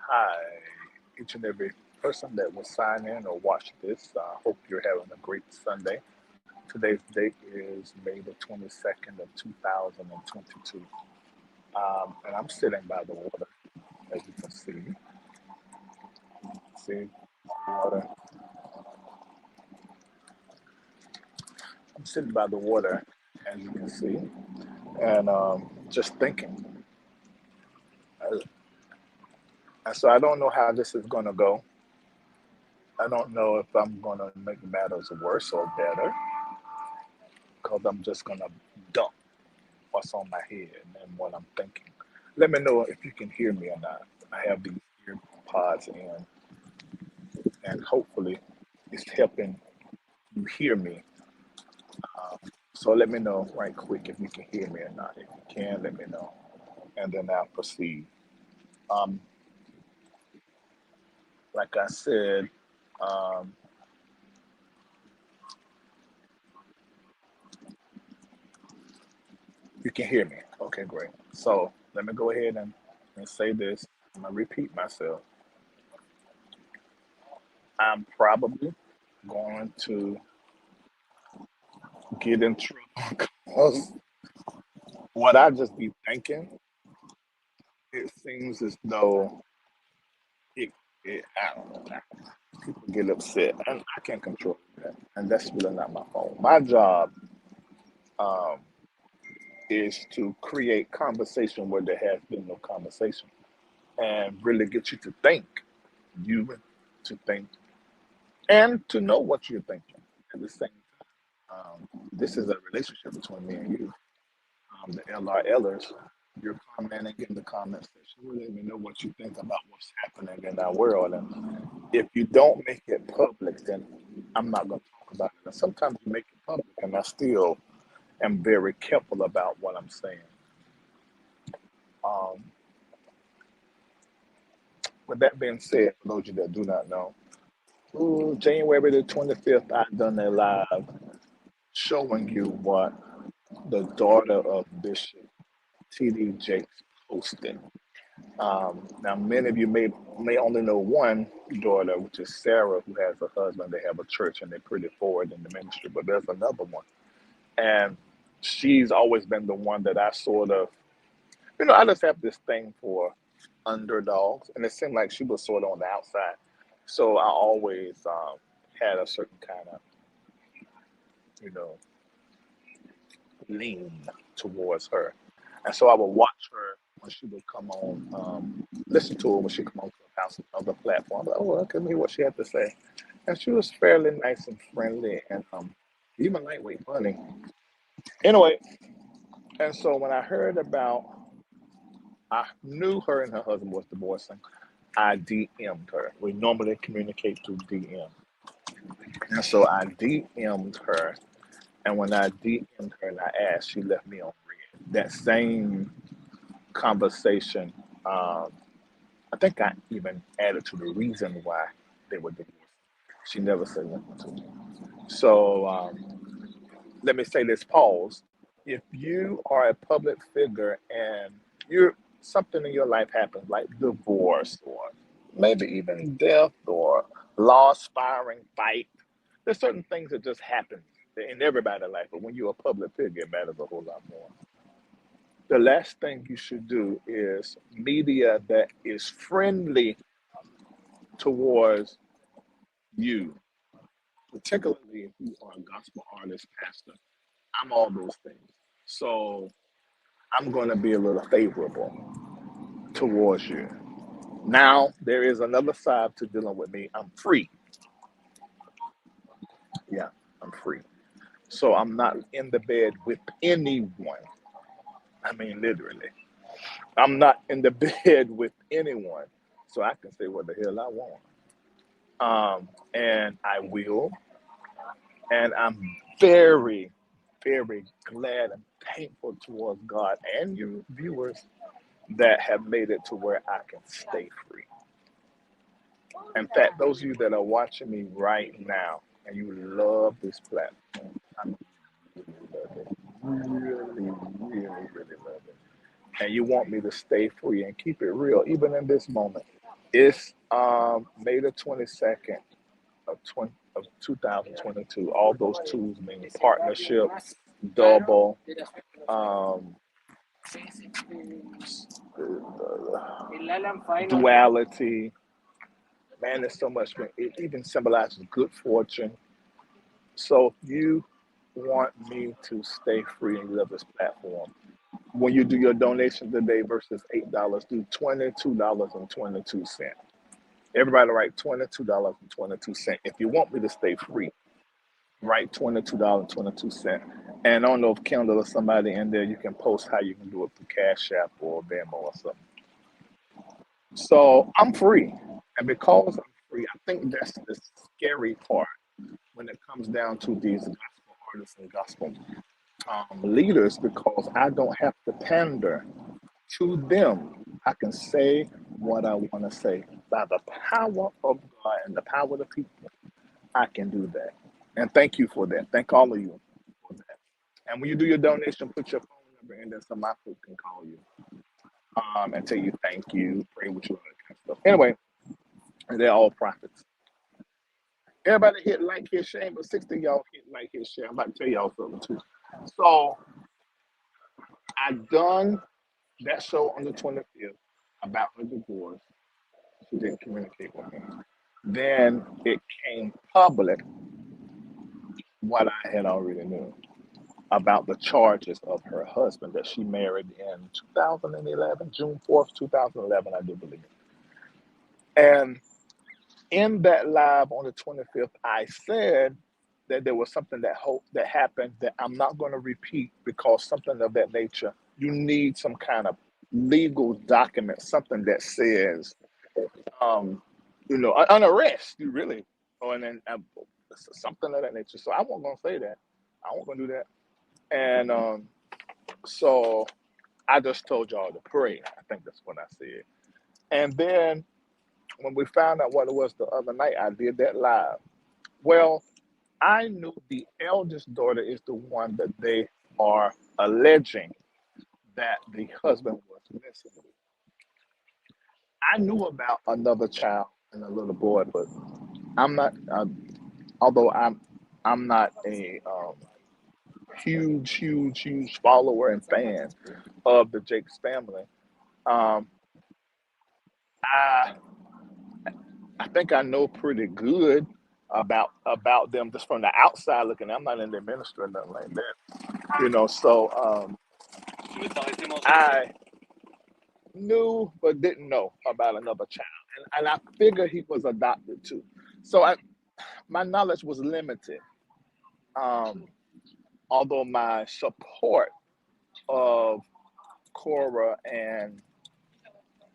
Hi, each and every person that will sign in or watch this. I hope you're having a great Sunday. Today's date is May the 22nd of 2022. And I'm sitting by the water, as you can see. See the water. I'm sitting by the water, as you can see, and just thinking. Uh, And so I don't know how this is going to go. I don't know if I'm going to make matters worse or better, because I'm just going to dump what's on my head and what I'm thinking. Let me know if you can hear me or not. I have these ear pods in, and hopefully it's helping you hear me. Um, so let me know right quick if you can hear me or not. If you can, let me know, and then I'll proceed. Um, like I said, um, you can hear me. Okay, great. So let me go ahead and say this. I'm gonna repeat myself. I'm probably going to get in trouble because what I just be thinking, it seems as though it, I don't know, people get upset, and I can't control that, and that's really not my fault. My job um, is to create conversation where there has been no conversation, and really get you to think, you to think, and to know what you're thinking at the same time. This is a relationship between me and you. The LRLers, you're commenting in the comment section. You let me know what you think about what's happening in our world. And if you don't make it public, then I'm not going to talk about it. And sometimes you make it public, and I still am very careful about what I'm saying. Um, with that being said, for those of you that do not know, January the 25th, I done a live showing you what the daughter of Bishop T.D. Jakes posted. Now, many of you may only know one daughter, which is Sarah, who has a husband. They have a church and they're pretty forward in the ministry. But there's another one, and she's always been the one that I sort of, I just have this thing for underdogs, and it seemed like she was sort of on the outside. So I always had a certain kind of, you know, lean towards her. And so I would watch her when she would come on, listen to her when she come on Clubhouse and other platforms. Oh, well, let me hear what she had to say. And she was fairly nice and friendly and even lightweight funny. Anyway, and so when I heard about, I knew her and her husband was divorcing. I DM'd her. We normally communicate through DM. And so I DM'd her. And when I DM'd her and I asked, she left me on red. That same conversation, um, I think I even added to the reason why they were divorced. She never said nothing to me. So let me say this, pause. If you are a public figure and you're something in your life happens, like divorce or maybe even death or loss, firing, fight, there's certain things that just happen in everybody's life. But when you're a public figure, it matters a whole lot more. The last thing you should do is media that is friendly towards you, particularly if you are a gospel artist, pastor. I'm all those things. So I'm going to be a little favorable towards you. Now, there is another side to dealing with me. I'm free. Yeah, I'm free. So I'm not in the bed with anyone. I mean, literally. I'm not in the bed with anyone. So I can say what the hell I want. And I will. And I'm very, very glad and thankful towards God and you viewers that have made it to where I can stay free. In fact, those of you that are watching me right now and you love this platform, I really love it. Really, really, really love it. And you want me to stay free and keep it real, even in this moment. It's May the 22nd of 2022. All those twos mean partnership, double, um, duality. Man, there's so much. It even symbolizes good fortune. So if you want me to stay free and live this platform, when you do your donation today versus $8, do $22.22. Everybody write $22.22. If you want me to stay free, write $22.22. And I don't know if Kendall or somebody in there, you can post how you can do it through Cash App or Venmo or something. So I'm free. And because I'm free, I think that's the scary part when it comes down to these gospel artists and gospel leaders, because I don't have to pander to them. I can say what I want to say by the power of God and the power of the people. I can do that. And thank you for that. Thank all of you for that. And when you do your donation, put your phone number in there so my folks can call you and tell you thank you, pray with you, all that kind of stuff. Anyway, they're all prophets. Everybody hit like, hit share, but 60 of y'all hit like, hit share. I'm about to tell y'all something too. So I done that show on the 25th about her divorce. She didn't communicate with me. Then it came public what I had already knew about the charges of her husband that she married in 2011, June 4th, 2011, I do believe. And in that live on the 25th, I said that there was something that happened that I'm not going to repeat, because something of that nature, you need some kind of legal document, something that says, an arrest, you really, or something of that nature. So I wasn't going to say that. I wasn't going to do that. And so I just told y'all to pray. I think that's what I said. And then when we found out what it was the other night, I did that live. Well, I knew the eldest daughter is the one that they are alleging that the husband was missing. I knew about another child and a little boy, but I'm not. Although I'm not a huge follower and fan of the Jakes family. Um, I I think I know pretty good about them just from the outside looking. I'm not in their ministry or nothing like that, So I knew but didn't know about another child, and I figured he was adopted too. So my knowledge was limited. Although my support of Cora and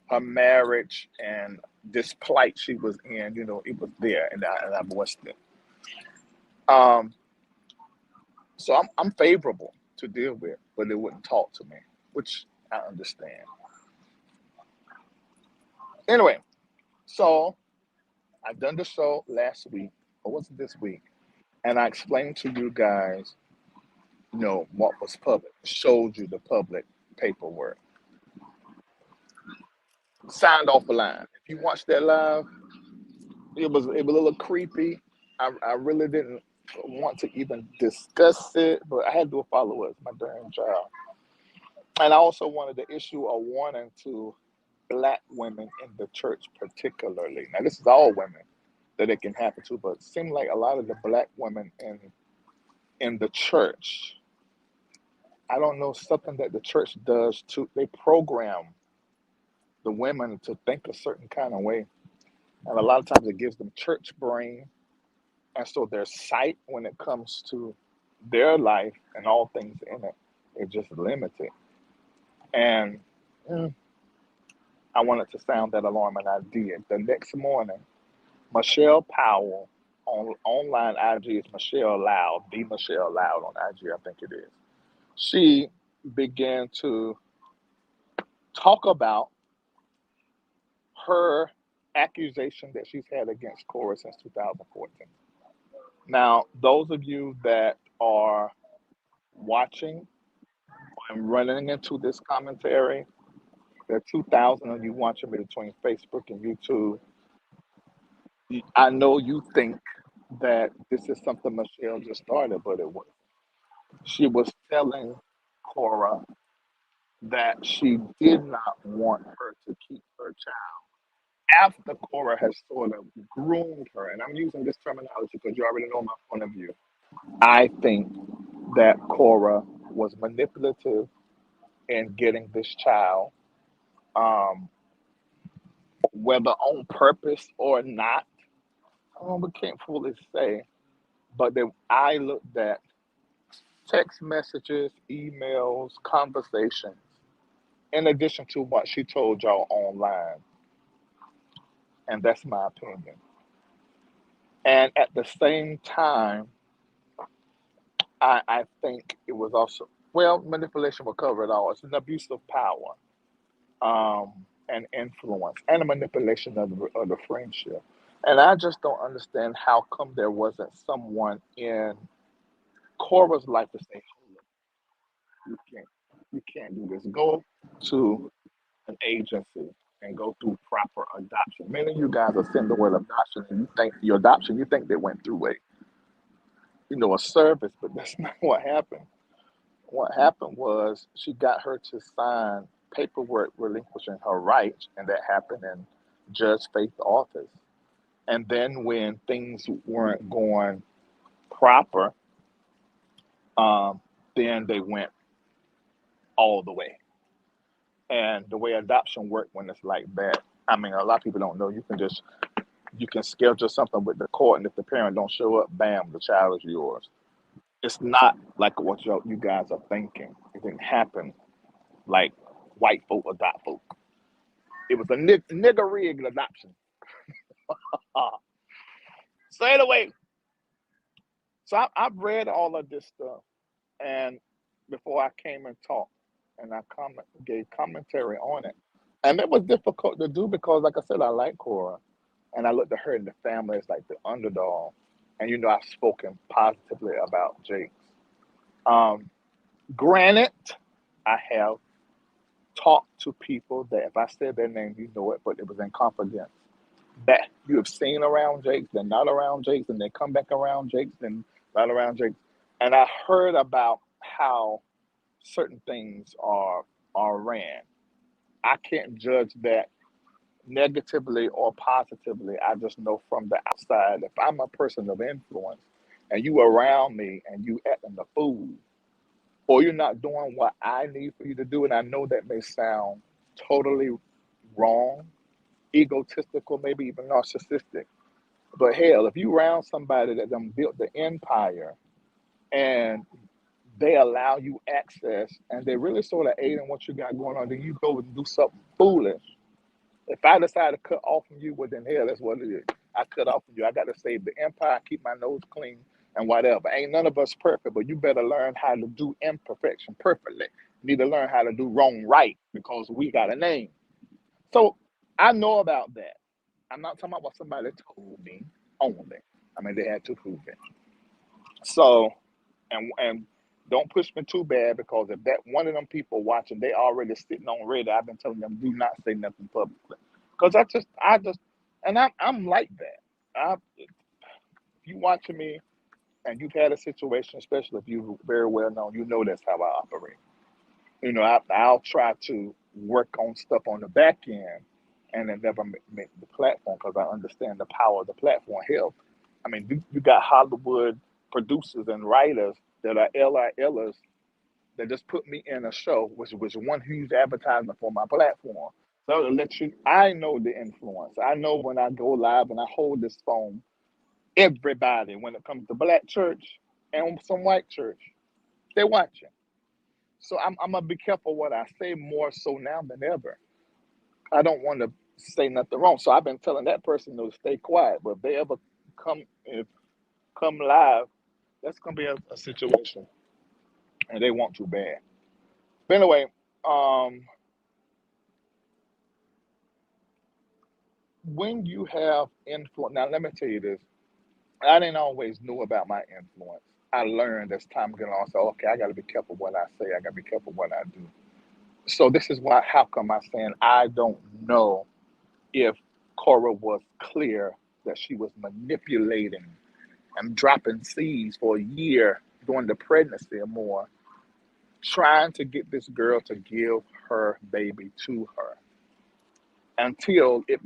her marriage and this plight she was in, it was there, and I voiced it. So I'm favorable to deal with, but they wouldn't talk to me, which I understand. Anyway, so I done the show last week, or was it this week? And I explained to you guys, what was public, showed you the public paperwork, signed off the line. If you watched that live, it was a little creepy. I really didn't want to even discuss it, but I had to do a follow-up. It's my damn job. And I also wanted to issue a warning to Black women in the church particularly. Now, this is all women that it can happen to, but it seems like a lot of the Black women in the church, I don't know, something that the church does too. They program the women to think a certain kind of way. And a lot of times it gives them church brain. And so their sight when it comes to their life and all things in it is just limited. And I wanted to sound that alarm, and I did. The next morning, Michelle Powell online IG is Michelle Loud, the Michelle Loud on IG, I think it is. She began to talk about her accusation that she's had against Cora since 2014. Now, those of you that are watching and running into this commentary, There are 2,000 of you watching me between Facebook and YouTube. I know you think that this is something Michelle just started, but it was. She was telling Cora that she did not want her to keep her child after Cora has sort of groomed her. And I'm using this terminology because you already know my point of view. I think that Cora was manipulative in getting this child, um, whether on purpose or not. We can't fully say, but then I looked at text messages, emails, conversations, in addition to what she told y'all online, and that's my opinion. And at the same time, I think it was also, well, manipulation will cover it all. It's an abuse of power, and influence and a manipulation of the friendship. And I just don't understand how come there wasn't someone in Cora's life to say, "Hold up, you can't, you can't do this. Go to an agency and go through proper adoption." Many of you guys are saying the word adoption, and you think your adoption, you think they went through a service, but that's not what happened. What happened was she got her to sign paperwork relinquishing her rights, and that happened in Judge Faith's office. And then when things weren't going proper, um, then they went all the way. And the way adoption worked when it's like that, I mean, a lot of people don't know. You can schedule something with the court, and if the parent don't show up, bam, the child is yours. It's not like what you guys are thinking. It didn't happen like white folk adopt folk. It was a nigger rigged adoption. Uh, so anyway, so I've read all of this stuff, and before I came and talked, and I gave commentary on it, and it was difficult to do because, like I said, I like Cora, and I looked at her and the family as like the underdog, and I've spoken positively about Jakes. Um, Granted, I have talked to people that if I said their name, you know it, but it was in confidence. That you have seen around Jakes, then not around Jakes, and they come back around Jakes, then not around Jakes. And I heard about how certain things are ran. I can't judge that negatively or positively. I just know from the outside, if I'm a person of influence and you around me and you acting the fool, or you're not doing what I need for you to do, and I know that may sound totally wrong, egotistical, maybe even narcissistic. But hell, if you around somebody that done built the empire and they allow you access and they really sort of aid in what you got going on, then you go and do something foolish. If I decide to cut off from you, well then hell, that's what it is. I cut off from you. I got to save the empire, keep my nose clean, and whatever. Ain't none of us perfect, but you better learn how to do imperfection perfectly. You need to learn how to do wrong right because we got a name. So I know about that. I'm not talking about what somebody told me only. I mean, they had to prove it. So, and don't push me too bad because if that one of them people watching, they already sitting on Reddit. I've been telling them do not say nothing publicly because and I'm like that. If you watching me and you've had a situation, especially if you very well known, you know that's how I operate. I'll try to work on stuff on the back end and then never make the platform because I understand the power of the platform. Hell, I mean, you got Hollywood producers and writers that are LILers that just put me in a show, which was one huge advertisement for my platform. So to let you, I know the influence. I know when I go live and I hold this phone, everybody, when it comes to black church and some white church, they're watching. So I'm gonna be careful what I say more so now than ever. I don't want to say nothing wrong. So I've been telling that person to stay quiet. But if they ever if come live, that's gonna be a situation, and they want too bad. But anyway, um, when you have influence, now let me tell you this. I didn't always know about my influence. I learned as time went on. So okay, I got to be careful what I say. I got to be careful what I do. So this is why, how come I'm saying I don't know if Cora was clear that she was manipulating and dropping seeds for a year during the pregnancy or more, trying to get this girl to give her baby to her until it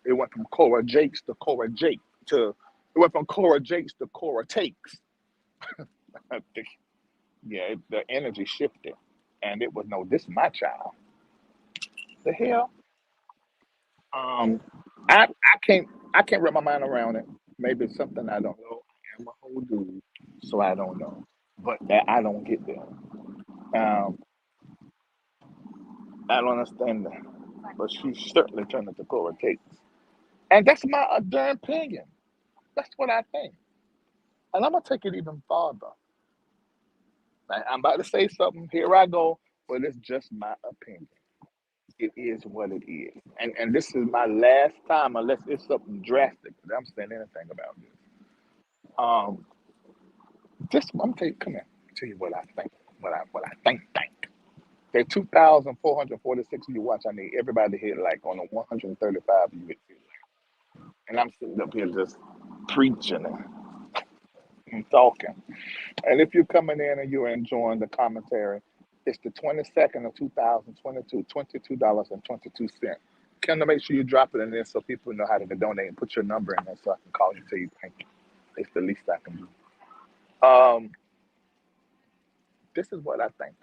went from Cora Jakes to Cora Jake to, it went from Cora Jakes to Cora Takes. I think, yeah, the energy shifted. And it was, no, this is my child. The hell? Um, I can't wrap my mind around it. Maybe it's something I don't know. I am a whole dude, so I don't know. But that I don't get there. Um, I don't understand that. But she certainly turned into Cora Cakes. And that's my darn opinion. That's what I think. And I'm gonna take it even farther. I'm about to say something. Here I go, but it's just my opinion. It is what it is. And this is my last time, unless it's something drastic, that I'm saying anything about this. Um, I'm tell you, come here. Tell you what I think. What I think. There 2,446 of you watch. I need everybody to hit like on the 135 you hit. And I'm sitting up here just preaching and talking. And if you're coming in and you're enjoying the commentary, it's the 22nd of 2022, $22.22. Come to make sure you drop it in there so people know how to donate and put your number in there so I can call you and tell you thank you. It's the least I can do. This is what I think.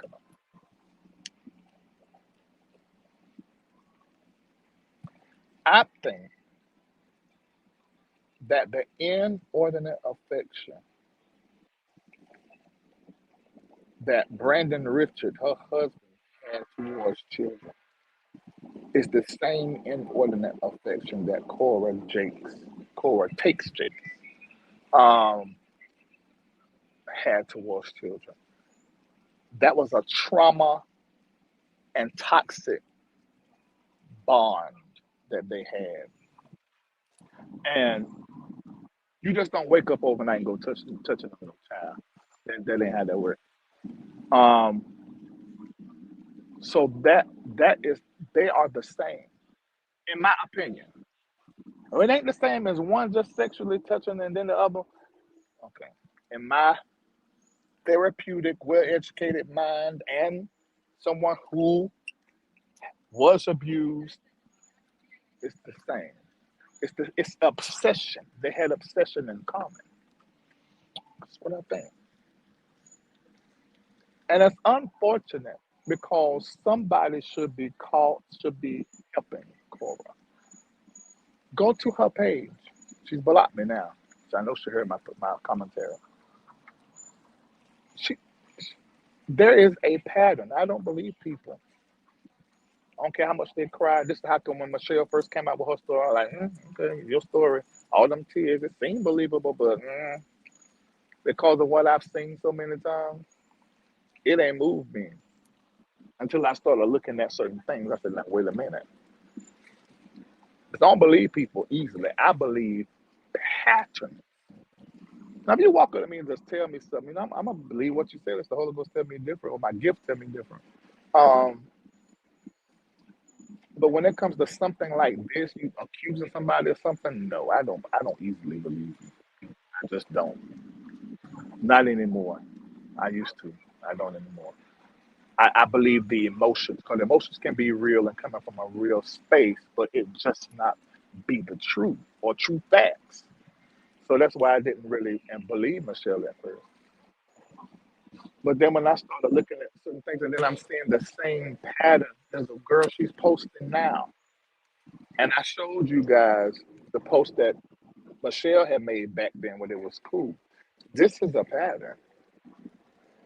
I think that the inordinate affection that Brandon Richard, her husband, had towards children is the same inordinate affection that Cora takes Jakes, um, had towards children. That was a trauma and toxic bond that they had. And you just don't wake up overnight and go touching on no child. That ain't how that works. Um, so that is, they are the same, in my opinion. It ain't the same as one just sexually touching and then the other. Okay. In my therapeutic, well-educated mind and someone who was abused, it's the same. It's obsession. They had obsession in common. That's what I think. And it's unfortunate because somebody should be called, should be helping Cora. Go to her page. She's blocked me now. So I know she heard my commentary. She, there is a pattern. I don't believe people. I don't care how much they cry. This is how come when Michelle first came out with her story, I'm like, okay, your story, all them tears, it seemed believable, but because of what I've seen so many times, it ain't moved me until I started looking at certain things. I said, like, wait a minute. I don't believe people easily. I believe patterns. Now, if you walk up to me and just tell me something, I'm going to believe what you said. It's the Holy Ghost tell me different, or my gift tell me different. Um, but when it comes to something like this, you accusing somebody of something, no, I don't easily believe you. I just don't. Not anymore. I used to. I don't anymore. I believe the emotions, because emotions can be real and coming from a real space, but it just not be the truth or true facts. So that's why I didn't really believe Michelle at first. But then when I started looking at certain things, and then I'm seeing the same pattern as a girl she's posting now. And I showed you guys the post that Michelle had made back then when it was cool. This is a pattern,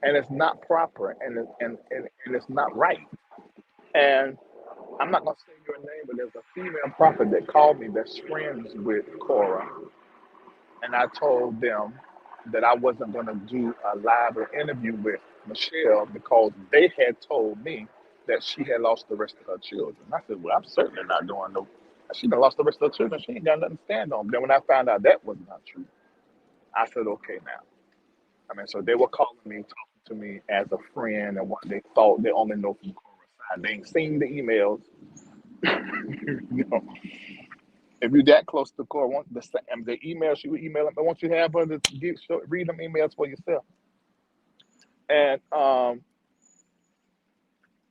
and it's not proper, and it's not right. And I'm not gonna say your name, but there's a female prophet that called me that's friends with Cora, and I told them that I wasn't gonna do a live or interview with Michelle because they had told me that she had lost the rest of her children. I said, well, I'm certainly not doing no. She done lost the rest of her children. She ain't got nothing to stand on. Then when I found out that was not true, I said, okay, now. I mean, so they were calling me, talking to me as a friend, and what they thought they only know from Cora. They ain't seen the emails. You know, if you're that close to Cora, want the email she would email them. I want you to have her to read them emails for yourself. And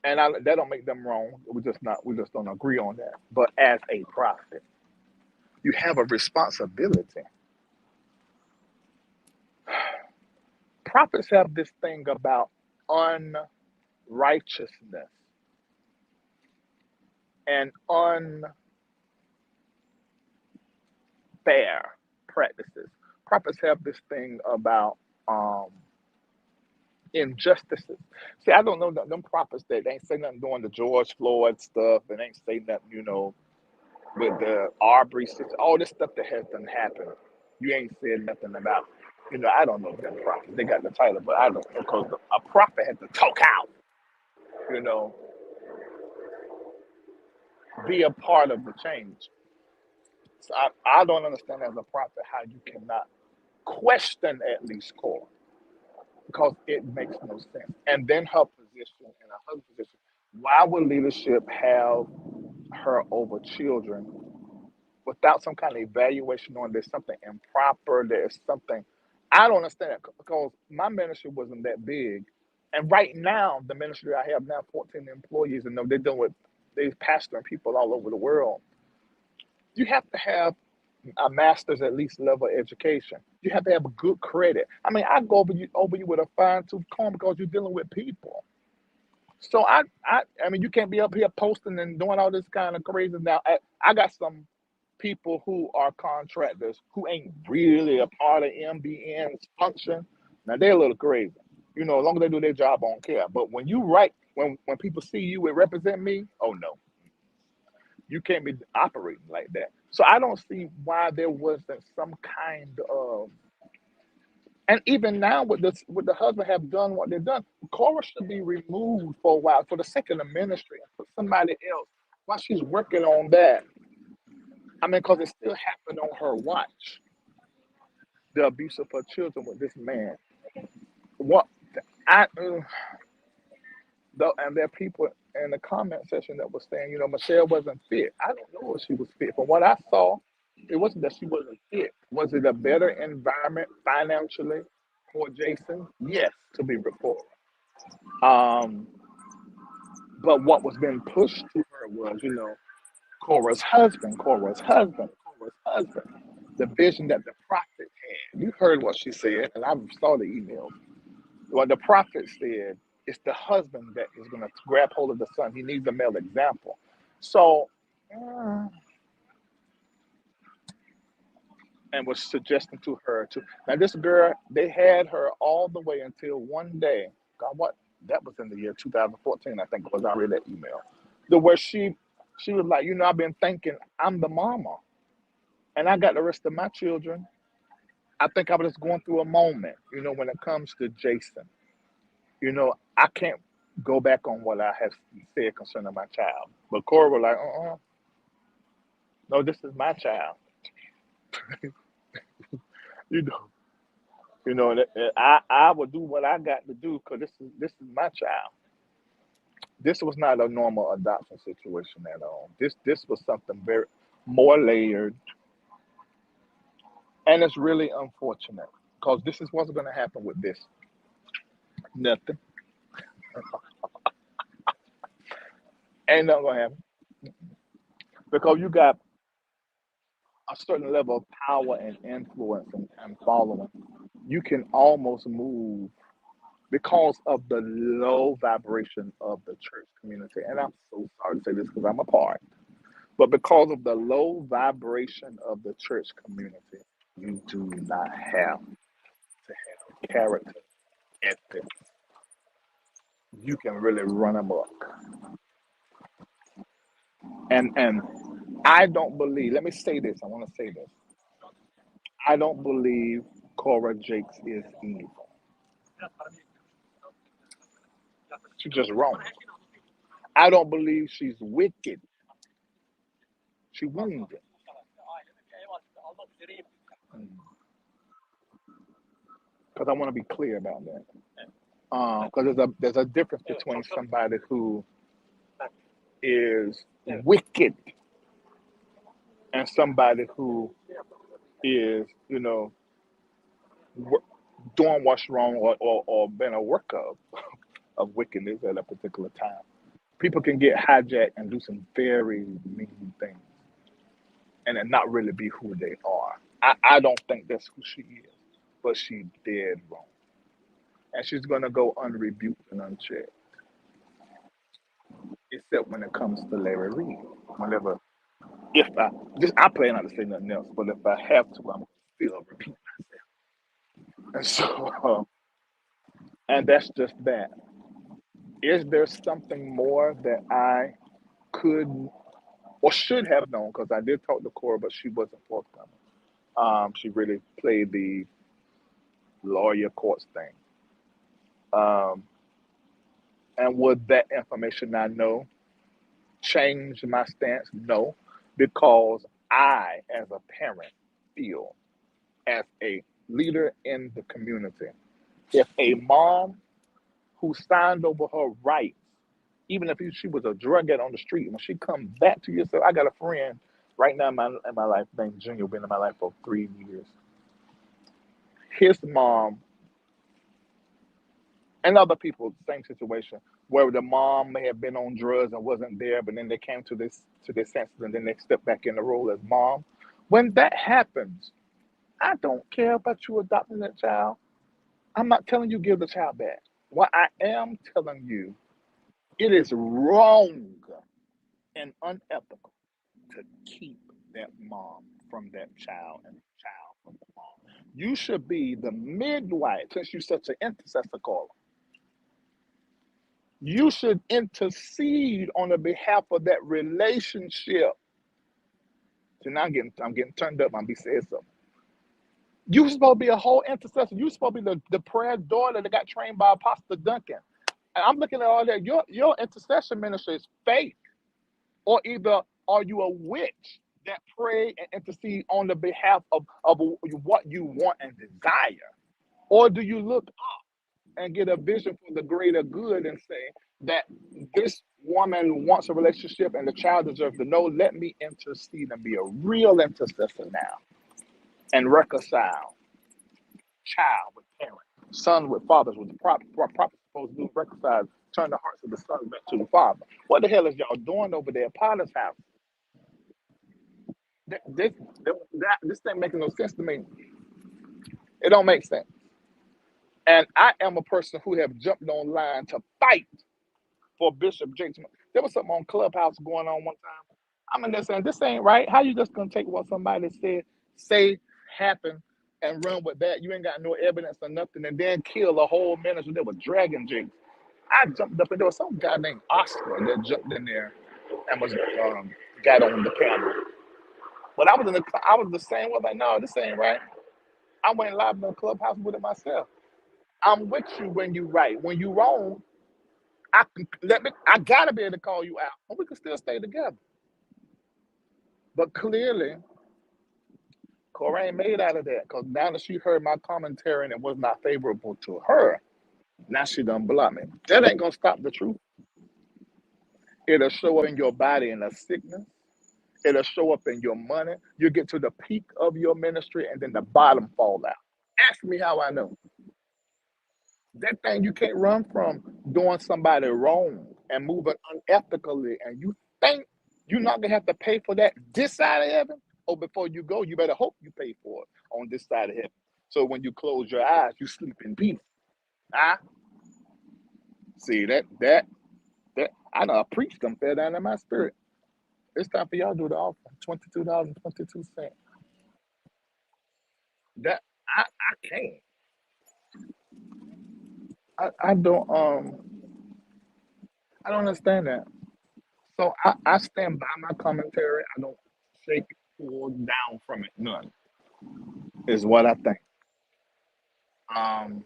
that don't make them wrong. We just don't agree on that. But as a prophet, you have a responsibility. Prophets have this thing about unrighteousness and unfair practices. Prophets have this thing about injustices. See, I don't know them prophets that ain't say nothing during the George Floyd stuff and ain't say nothing, with the Arbery situation, all this stuff that has done happened. You ain't said nothing about. I don't know them prophets. They got the title, but I don't know because a prophet has to talk out. You know, be a part of the change. So I don't understand as a prophet how you cannot question at least Cora because it makes no sense. And then her position and her husband's position. Why would leadership have her over children without some kind of evaluation on there's something improper, there's something I don't understand it because my ministry wasn't that big. And right now, the ministry I have now, 14 employees, and they're dealing with they pastoring people all over the world. You have to have a master's at least level education. You have to have a good credit. I mean, I go over you with a fine tooth comb because you're dealing with people. So I mean, you can't be up here posting and doing all this kind of crazy. Now, I got some people who are contractors who ain't really a part of MBN's function. Now they're a little crazy. As long as they do their job, I don't care. But when you write, when people see you and represent me, oh no, you can't be operating like that. So I don't see why there wasn't some kind of. And even now, with the husband have done what they've done, Cora should be removed for a while for the sake of the ministry and put somebody else while she's working on that. I mean, because it still happened on her watch. The abuse of her children with this man. What and there are people in the comment section that was saying, Michelle wasn't fit. I don't know if she was fit. From what I saw, it wasn't that she wasn't fit. Was it a better environment financially for Jason? Yes, to be reported. Um, but what was being pushed to her was, Cora's husband, Cora's husband, Cora's husband. The vision that the prophet had. You heard what she said, and I saw the email. What the prophet said, it's the husband that is going to grab hold of the son. He needs a male example. So, and was suggesting to her to now this girl, they had her all the way until one day. God, what that was in the year 2014, I think it was. I read that email. The where she was like, I've been thinking I'm the mama, and I got the rest of my children. I think I was just going through a moment, when it comes to Jason. I can't go back on what I have said concerning my child. But Cora was like, no, this is my child. you know, I will do what I got to do because this is my child. This was not a normal adoption situation at all. This was something very more layered, and it's really unfortunate because this is what's going to happen with this. Nothing. Ain't nothing going to happen because you got a certain level of power and influence and following. You can almost move because of the low vibration of the church community. And I'm so sorry to say this because I'm a part. But because of the low vibration of the church community, you do not have to have character, ethics. You can really run amok. And I don't believe, let me say this, I want to say this. I don't believe Cora Jakes is evil. She's just wrong. I don't believe she's wicked. She's wounded. Because I want to be clear about that. Because there's a difference between somebody who is wicked and somebody who is, wo- doing what's wrong or been a worker of wickedness at a particular time. People can get hijacked and do some very mean things and it not really be who they are. I don't think that's who she is, but she did wrong. And she's going to go unrebuked and unchecked, except when it comes to Larry Reid. Whenever, if I, just, I plan not to say nothing else, but if I have to, I'm going to still repeat myself. And so, and that's just that. Is there something more that I could or should have known? Because I did talk to Cora, but she wasn't forthcoming. She really played the lawyer courts thing. Um, and would that information I know change my stance? No, because I, as a parent, feel as a leader in the community, if a mom who signed over her rights, even if she was a drug addict on the street, when she comes back to yourself, I got a friend right now in my life named Junior, been in my life for 3 years. His mom and other people, same situation, where the mom may have been on drugs and wasn't there, but then they came to their senses and then they stepped back in the role as mom. When that happens, I don't care about you adopting that child. I'm not telling you give the child back. What I am telling you, it is wrong and unethical to keep that mom from that child and the child from the mom. You should be the midwife, since you're such an intercessor caller. You should intercede on the behalf of that relationship. So now I'm getting turned up. I'm be saying something. You supposed to be a whole intercessor. You supposed to be the prayer daughter that got trained by Apostle Duncan. And I'm looking at all that. Your intercession ministry is fake. Or either are you a witch that pray and intercede on the behalf of what you want and desire? Or do you look up and get a vision for the greater good and say that this woman wants a relationship and the child deserves to know, let me intercede and be a real intercessor now and reconcile child with parent, son with fathers, with the proper supposed to do, reconcile, turn the hearts of the son back to the father. What the hell is y'all doing over there at Potter's house? This, this ain't making no sense to me. It don't make sense. And I am a person who have jumped online to fight for Bishop Jakes. There was something on Clubhouse going on one time. I'm in there saying, this ain't right. How you just gonna take what somebody said, say, happen, and run with that? You ain't got no evidence or nothing, and then kill a whole ministry that was dragging Jakes. I jumped up and there was some guy named Oscar that jumped in there and was got on the panel. But I was the same way, like, no, this ain't right. I went live in the Clubhouse with it myself. I'm with you when you right. When you wrong, I gotta be able to call you out, and we can still stay together. But clearly, Cora ain't made out of that because now that she heard my commentary and it was not favorable to her, now she done blocked me. That ain't gonna stop the truth. It'll show up in your body in a sickness. It'll show up in your money. You get to the peak of your ministry and then the bottom fall out. Ask me how I know. That thing you can't run from doing somebody wrong and moving unethically, and you think you're not gonna have to pay for that this side of heaven? Oh, before you go, you better hope you pay for it on this side of heaven. So when you close your eyes, you sleep in peace. Ah, see that I done preached them fell down in my spirit. It's time for y'all to do the offering. $22.22. That I can't. I don't I don't understand that. So I stand by my commentary. I don't shake or down from it. None is what I think. Um,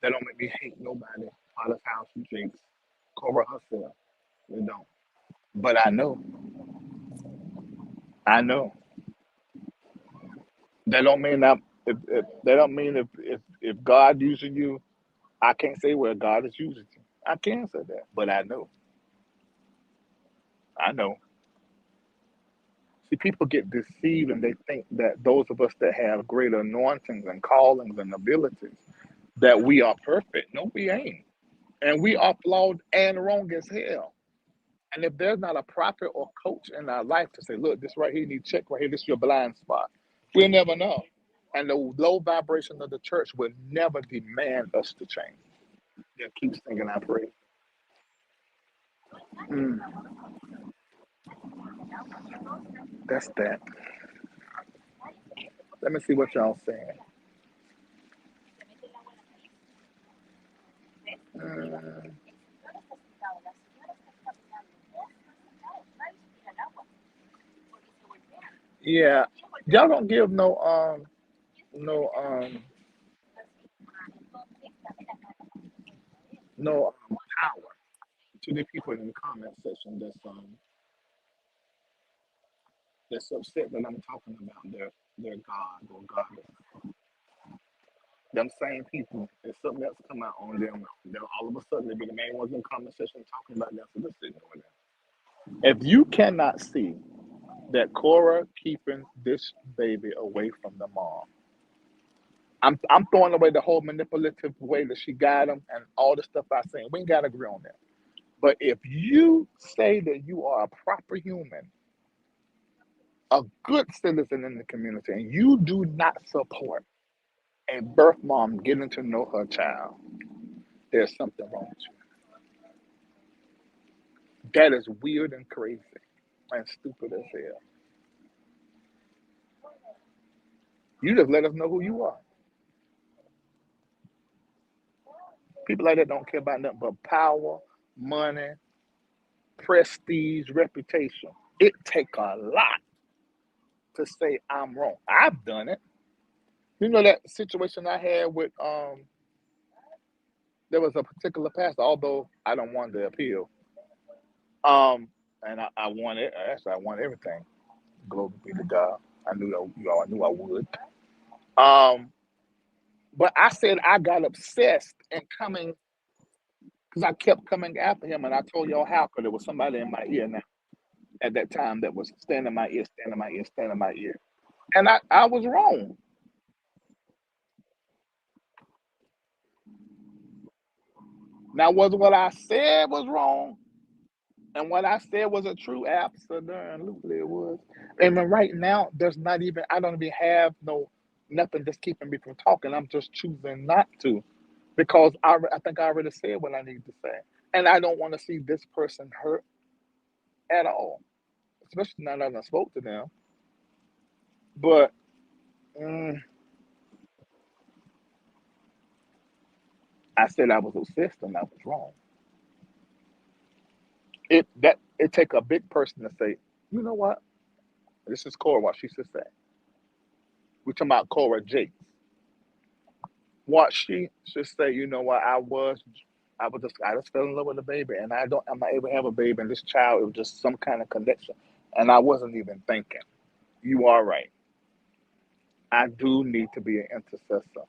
that don't make me hate nobody. Potter's house, who drinks, Cora herself. They don't. But I know. That don't mean if that don't mean if God using you, I can't say where God is using you. I can't say that, but I know. I know. See, people get deceived and they think that those of us that have greater anointings and callings and abilities, that we are perfect. No, we ain't. And we are flawed and wrong as hell. And if there's not a prophet or coach in our life to say, look, this right here, you need to check right here, this is your blind spot, we'll never know. And the low vibration of the church will never demand us to change. They'll keep singing our praise. Mm, that's that. Let me see what y'all saying. Mm, yeah, y'all don't give no power to the people in the comment section that's upset that I'm talking about their God or goddess. Them same people, if something else come out on them, they'll all of a sudden they be the main ones in the comment section talking about that. So just ignore them. If you cannot see that Cora keeping this baby away from the mom, I'm throwing away the whole manipulative way that she got him and all the stuff I saying. We ain't gotta agree on that. But if you say that you are a proper human, a good citizen in the community, and you do not support a birth mom getting to know her child, there's something wrong with you. That is weird and crazy and stupid as hell. You just let us know who you are. People like that don't care about nothing but power, money, prestige, reputation. It take a lot to say I'm wrong. I've done it. You know that situation I had with there was a particular pastor, although I don't want to appeal. Um and I won it. Actually I won everything. Glory be to God. I knew that you know, I knew I would. Um but I said I got obsessed and coming because I kept coming after him and I told y'all how because there was somebody in my ear now at that time that was standing in my ear, standing in my ear, standing in my ear. And I was wrong. Now was what I said was wrong and what I said was a true absolutely it was. And then right now there's not even I don't even have nothing that's keeping me from talking. I'm just choosing not to because I think I already said what I need to say. And I don't want to see this person hurt at all. Especially now that I spoke to them. But mm, I said I was obsessed and I was wrong. It take a big person to say, you know what? This is Cora, what she should say. We're talking about Cora Jakes. What she should say, you know what, I just fell in love with a baby and I'm not able to have a baby and this child it was just some kind of connection. And I wasn't even thinking. You are right. I do need to be an intercessor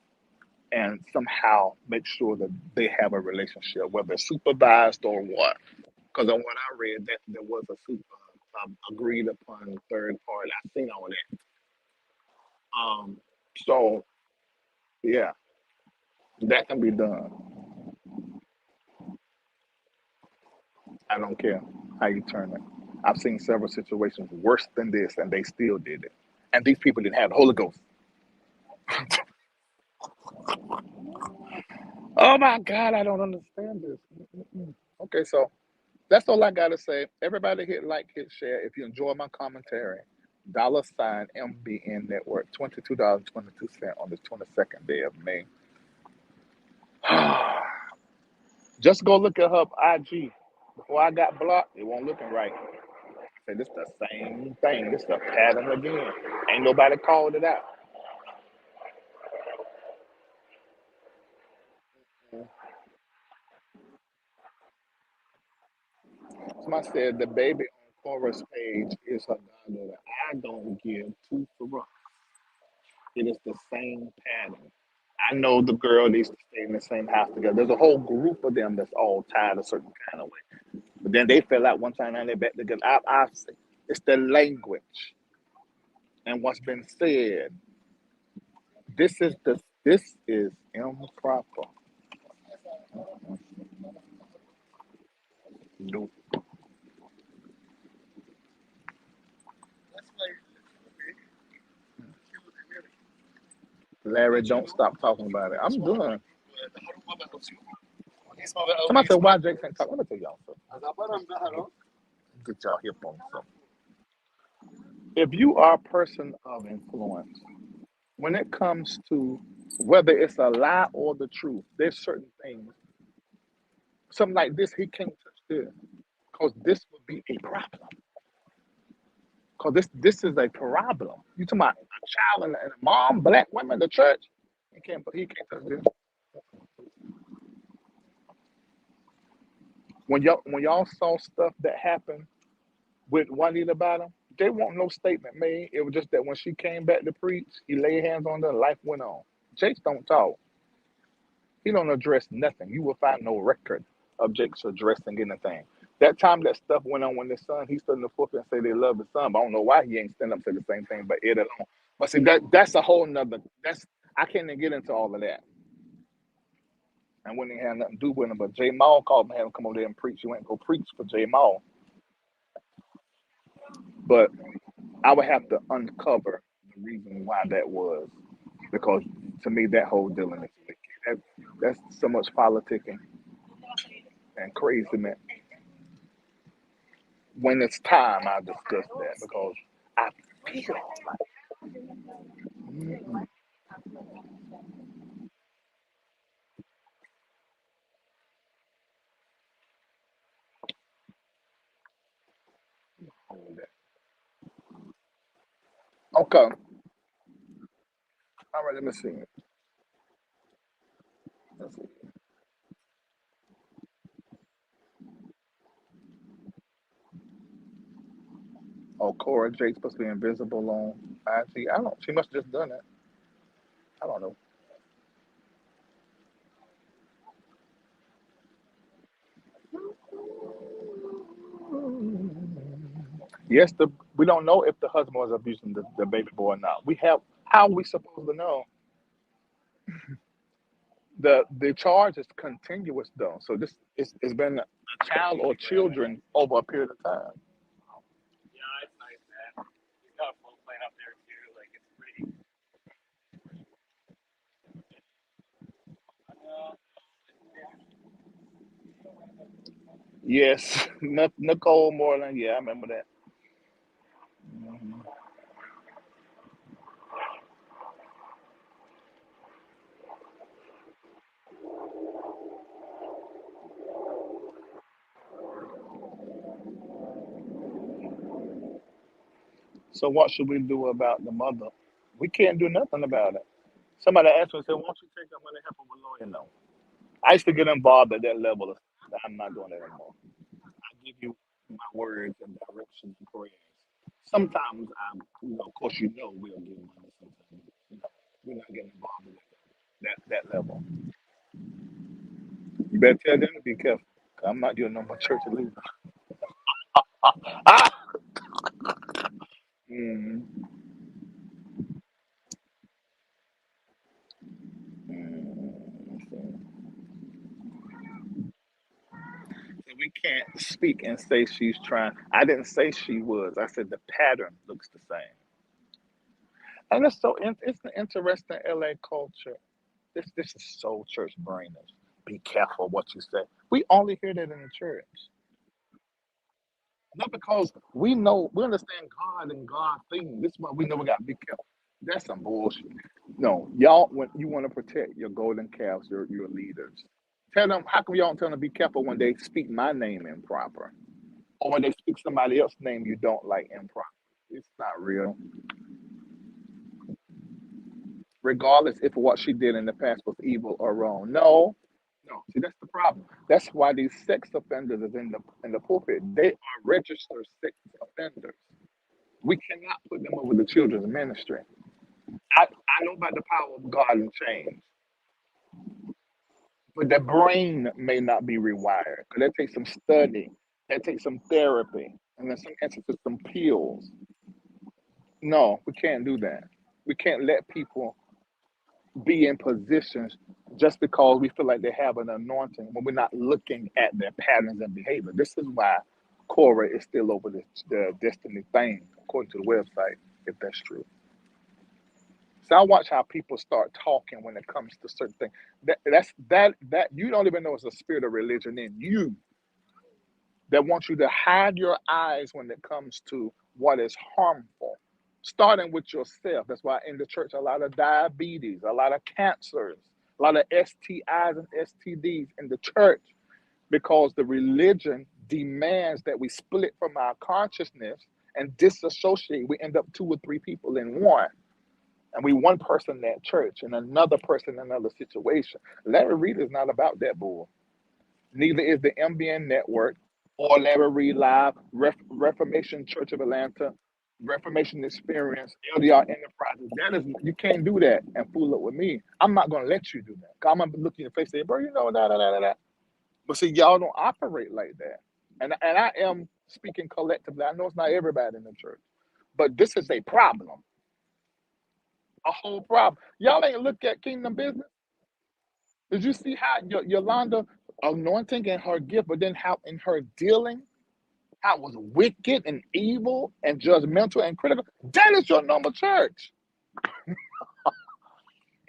and somehow make sure that they have a relationship, whether supervised or what. Because on what I read, that there was a super agreed upon third party. I seen all that. So yeah, that can be done. I don't care how you turn it. I've seen several situations worse than this, and they still did it. And these people didn't have the Holy Ghost. Oh my God, I don't understand this. Mm-mm. Okay, so that's all I gotta say. Everybody hit like, hit share. If you enjoy my commentary, $ MBN Network, $22.22 on the 22nd day of May. Just go look at her IG. Before I got blocked, it wasn't looking right. I said, this the same thing. This the pattern again. Ain't nobody called it out. Somebody said the baby on Cora's page is her goddaughter. I don't give two fucks. It is the same pattern. I know the girl needs to stay in the same house together. There's a whole group of them that's all tied a certain kind of way. But then they fell out one time and they back together. I've seen it's the language and what's been said. This is improper. No. Larry, don't stop talking about it. I'm doing. Somebody said, why Jake ain't talking? Let me tell y'all something. Get y'all hip on something. If you are a person of influence, when it comes to whether it's a lie or the truth, there's certain things. Something like this, he can't touch this because this would be a problem. Because this is a problem. You talking about a child and a mom, black women, the church. He can't touch this. When y'all saw stuff that happened with Juanita Bottom, they want no statement made. It was just that when she came back to preach, he laid hands on her, life went on. Jakes don't talk. He don't address nothing. You will find no record of Jakes addressing anything. That time that stuff went on when his son, he stood in the pulpit and said they love his son. But I don't know why he ain't stand up and say the same thing, but it alone. But see, that's a whole nother. I can't even get into all of that. And when he had nothing to do with him, but J. Maul called me, had him come over there and preach. He went and go preach for J. Maul. But I would have to uncover the reason why that was. Because to me, that whole dealing is wicked. That's so much politicking and craziness. When it's time, I'll discuss that because I feel like, mm, hold that. Okay. All right, let me see. Let's see. Oh, Cora Jakes supposed to be invisible on IG. I don't. She must have just done it. I don't know. Yes, we don't know if the husband was abusing the baby boy or not. We have. How are we supposed to know? The charge is continuous though. So this it's been a child or children over a period of time. Yes, Nicole Moreland. Yeah, I remember that. Mhm. So what should we do about the mother? We can't do nothing about it. Somebody asked me, said, "Won't you take that money and help her with lawyer?" No. I used to get involved at that level. I'm not doing that anymore. I give you my words and directions and prayers. Sometimes of course, we'll give money. Sometimes, we're not getting involved with that level. You better tell them to be careful. 'Cause I'm not doing no more church leader. Ah! Mm, mm. So we can't speak and say she's trying. I didn't say she was. I said the pattern looks the same. And it's an interesting LA culture. This is so church brainers. Be careful what you say. We only hear that in the church. Not because we understand God and God things. This is why we know we gotta be careful. That's some bullshit. No, y'all when you want to protect your golden calves, your leaders. Tell them how come y'all don't tell them to be careful when they speak my name improper? Or when they speak somebody else's name you don't like improper. It's not real. Regardless if what she did in the past was evil or wrong. No. No. See, that's the problem. That's why these sex offenders is in the pulpit. They are registered sex offenders. We cannot put them over the children's ministry. I know about the power of God and change, but the brain may not be rewired. Because that takes some study. that take some therapy, and in some instances, some pills. No, we can't do that. We can't let people be in positions just because we feel like they have an anointing when we're not looking at their patterns and behavior. This is why Cora is still over the destiny thing, according to the website, if that's true. So I watch how people start talking when it comes to certain things. That you don't even know it's a spirit of religion in you that wants you to hide your eyes when it comes to what is harmful, starting with yourself. That's why in the church, a lot of diabetes, a lot of cancers, a lot of STIs and STDs in the church, because the religion demands that we split from our consciousness and disassociate. We end up two or three people in one. And we one person in that church and another person in another situation. Larry Reid is not about that bull. Neither is the MBN network or Larry Reid Live, Reformation Church of Atlanta, Reformation Experience, LDR Enterprises. That is, you can't do that and fool up with me. I'm not gonna let you do that. I'm gonna look in your face and say, bro, you know that. But see, y'all don't operate like that. And I am speaking collectively. I know it's not everybody in the church, but this is a problem, a whole problem. Y'all ain't look at Kingdom Business. Did you see how Yolanda anointing and her gift, but then how in her dealing, how it was wicked and evil and judgmental and critical? That is your normal church.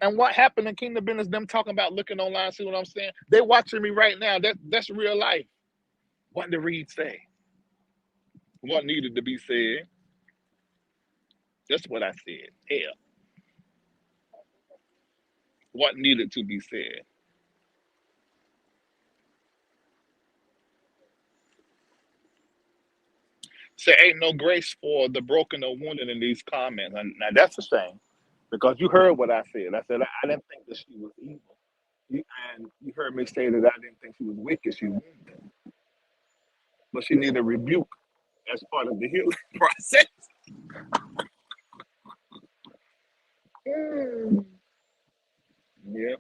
And what happened in Kingdom Business, them talking about looking online, see what I'm saying? They're watching me right now. That's real life. What did Reid say? What needed to be said? That's what I said. Hell, what needed to be said? Say, ain't no grace for the broken or wounded in these comments. And now that's a shame because you heard what I said. I said I didn't think that she was evil. And you heard me say that I didn't think she was wicked. She was wounded. But she needed a rebuke as part of the healing process. Mm. Yeah,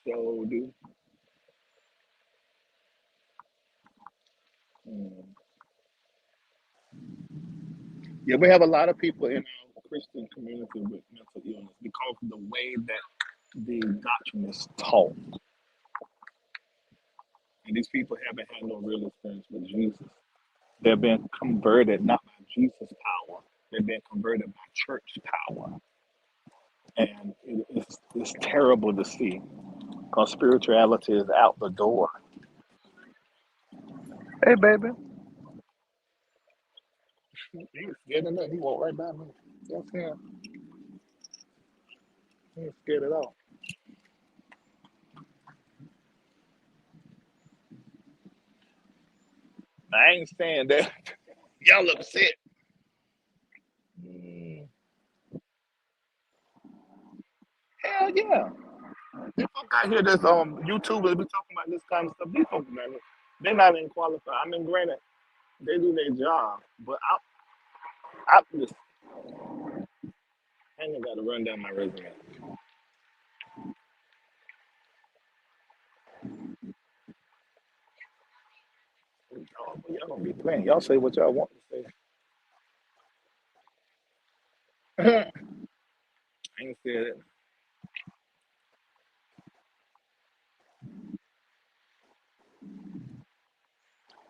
so do. Mm. Yeah, we have a lot of people in our Christian community with mental illness because of the way that the doctrine is taught. And these people haven't had no real experience with Jesus. They've been converted not by Jesus' power, they've been converted by church power. And it's terrible to see because spirituality is out the door. Hey, baby. He was scared enough. He walked right by me. Yes, him. He ain't scared at all. I ain't saying that. Y'all upset. Mm, hell yeah. These folks out here that's YouTubers be talking about this kind of stuff. These folks, man, they're not even qualified. I mean, granted, they do their job, but I just I ain't got to run down my resume. Y'all don't be playing. Y'all say what y'all want to say. I ain't said it.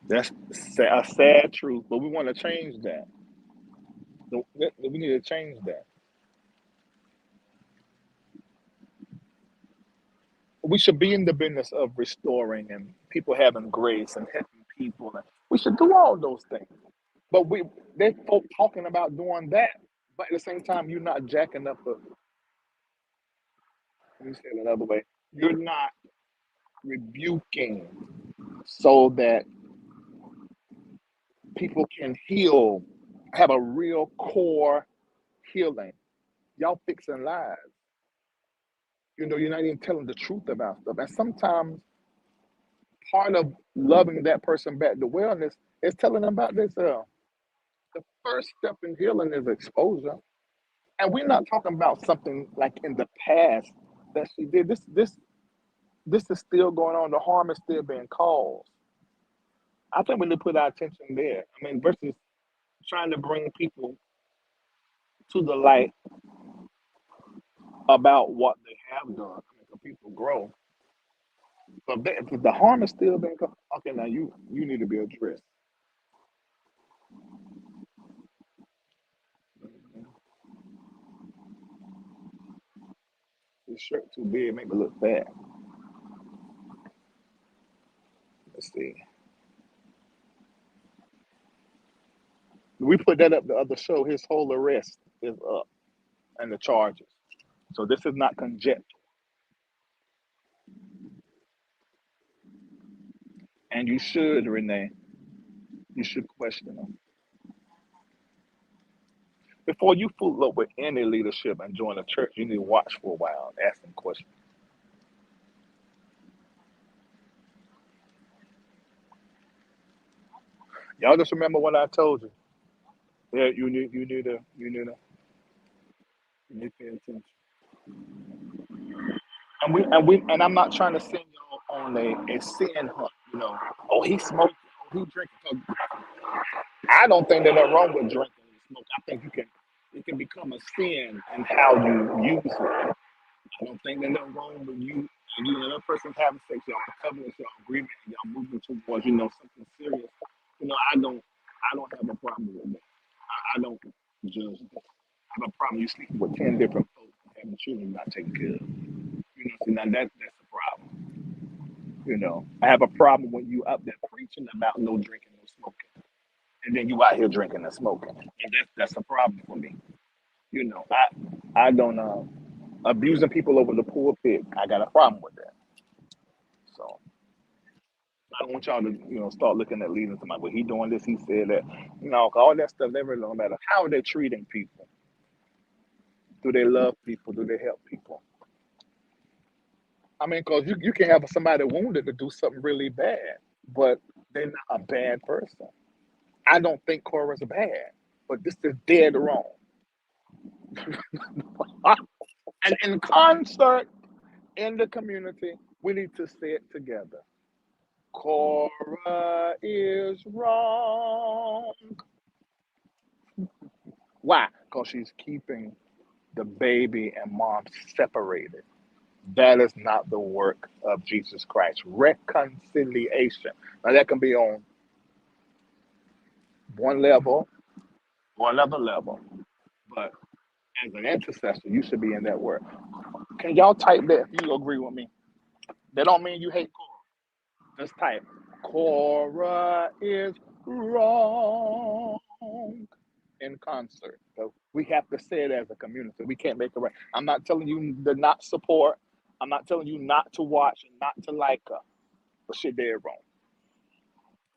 That's a sad truth, but we want to change that. We need to change that. We should be in the business of restoring and people having grace and helping people. And we should do all those things. But they folk talking about doing that, but at the same time, you're not jacking up the. Let me say it another way. You're not rebuking so that people can heal, have a real core healing. Y'all fixing lives. You know, you're not even telling the truth about stuff. And sometimes part of loving that person back to wellness is telling them about themselves. The first step in healing is exposure. And we're not talking about something like in the past that she did. This This is still going on. The harm is still being caused. I think we need to put our attention there. I mean, versus trying to bring people to the light about what they have done. I mean, so people grow. But if the harm is still being caused, okay, now you need to be addressed. This shirt too big, make me look bad. Let's see. We put that up the other show. His whole arrest is up and the charges. So this is not conjecture. And you should, Renee, you should question them. Before you fool up with any leadership and join a church, you need to watch for a while and ask them questions. Y'all just remember what I told you. Yeah, you need to pay attention. And I'm not trying to send y'all on a sin hunt, you know. Oh, he smoking, oh, he drinking. 'Cause I don't think there's nothing wrong with drinking and smoke. I think it can become a sin and how you use it. I don't think there's nothing wrong with you and you and another person having sex, y'all covenants, y'all agreement, and y'all moving towards, something serious. I don't have a problem with that. I don't judge that. I have a problem you sleeping with 10 different folks and having children not taken care of. See, now that's a problem. I have a problem when you out there preaching about no drinking, no smoking, and then you out here drinking and smoking, and that's a problem for me. I don't abusing people over the pulpit. I got a problem with that. So I don't want y'all to start looking at leaders and like, well, he doing this, he said that. All that stuff never don't matter. How are they treating people? Do they love people? Do they help people? I mean, because you can have somebody wounded to do something really bad, but they're not a bad person. I don't think Cora's bad, but this is dead wrong. And in concert in the community, we need to say it together. Cora is wrong. Why? Because she's keeping the baby and mom separated. That is not the work of Jesus Christ. Reconciliation. Now, that can be on one level or another level, but as an intercessor, you should be in that work. Can y'all type that if you agree with me? That don't mean you hate Cora. Just type, Cora is wrong in concert. So we have to say it as a community. We can't make it right. I'm not telling you to not support. I'm not telling you not to watch and not to like her. But shit, they're wrong.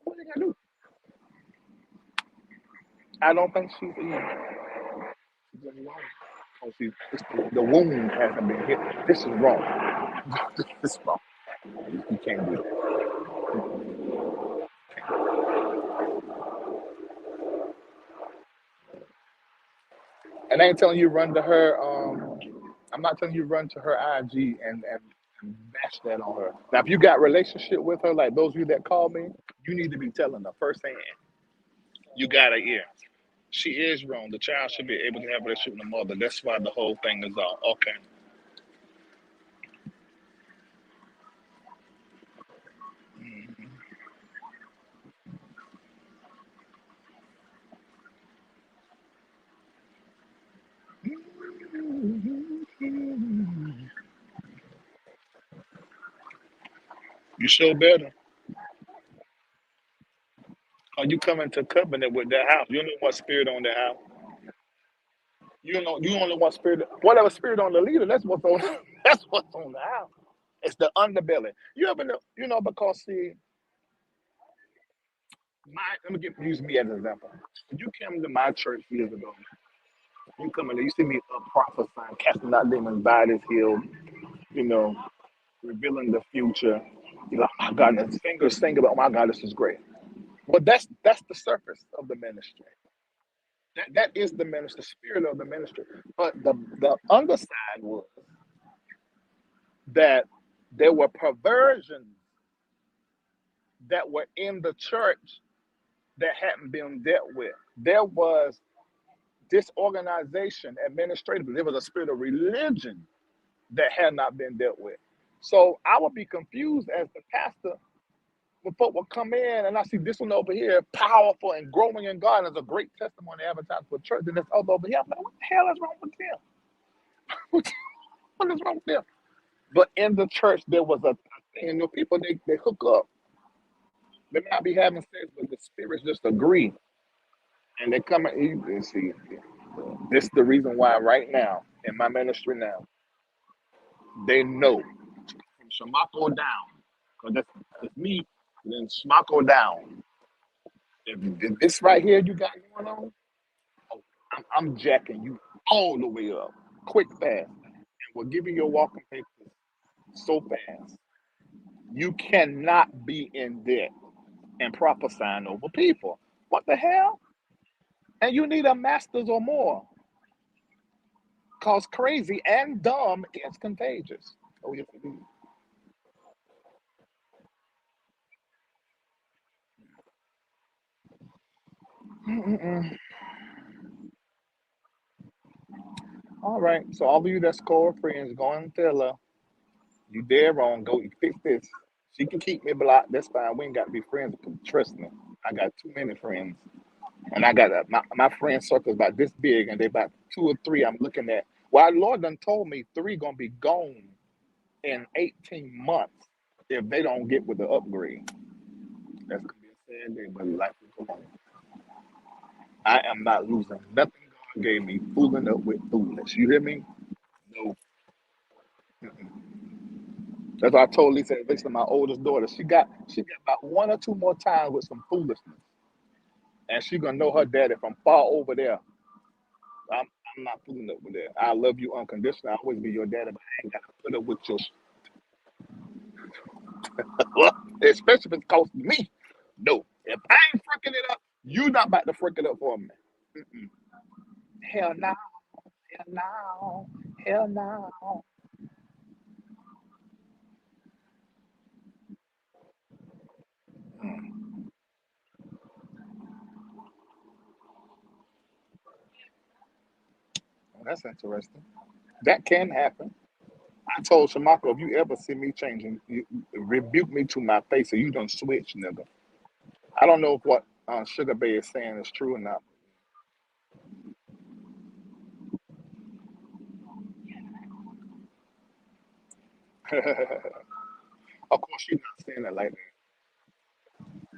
What are they gonna do? I don't think she's evil. She's just wrong. Oh, the wound hasn't been hit. This is wrong. This is wrong. You can't do that. And I ain't telling you run to her. I'm not telling you run to her IG and bash that on her. Now, if you got relationship with her, like those of you that call me, you need to be telling her firsthand. You got her ear. She is wrong. The child should be able to have a relationship with the mother. That's why the whole thing is all okay. You sure better. Are you coming to covenant with that house? You know what spirit on that house. You only want spirit. Whatever spirit on the leader, that's what's on. That's what's on the house. It's the underbelly. You ever know? Because see, let me use me as an example. When you came to my church years ago, you come in there, you see me up prophesying, casting out demons by this hill, you know, revealing the future. You're like, oh my God, and fingers sing about, oh my God, this is great. Well, that's the surface of the ministry. That is the ministry, the spirit of the ministry. But the underside was that There were perversions that were in the church that hadn't been dealt with. There was disorganization administratively. There was a spirit of religion that had not been dealt with. So I would be confused as the pastor when folk would come in and I see this one over here, powerful and growing in God, and it's a great testimony advertised for church, and this other over here. I'm like, what the hell is wrong with them? What is wrong with them? But in the church, there was a thing, and the people they hook up. They may not be having sex, but the spirits just agree, and they come and see. This is the reason why right now in my ministry now they know from Shamako down, because that's me. And then Shamako down. If this right here you got going on, oh, I'm jacking you all the way up, quick, fast, and we're giving you your walking papers so fast. You cannot be in debt and prophesying over people. What the hell? And you need a master's or more, cause crazy and dumb is contagious. Oh yes, it is. Mm-mm-mm. All right. So all of you that's Cora friends, go and tell her you dead wrong. Go fix this. She can keep me blocked. That's fine. We ain't got to be friends. Trust me. I got too many friends, and I got my friend circle is about this big, and they about two or three I'm looking at. Well, Lord done told me three gonna be gone in 18 months if they don't get with the upgrade. That's gonna be a sad day, but life will go on. I am not losing nothing God gave me fooling up with foolishness. You hear me? No. That's why I told Lisa, Lisa, my oldest daughter, she got about one or two more times with some foolishness, and she gonna know her daddy from far over there. I'm, I'm not fooling up with that. I love you unconditionally. I'll always be your daddy, but I ain't gotta put up with your well, especially if it's costing me. No, if I ain't freaking it up, you not about to freak it up for me. Mm-mm. Hell no, hell no, hell no. Well, that's interesting. That can happen. I told Shamako, if you ever see me changing, you rebuke me to my face, or you don't switch, nigga. I don't know if what Sugar Bay is saying is true or not. Of course, she's not saying it like that,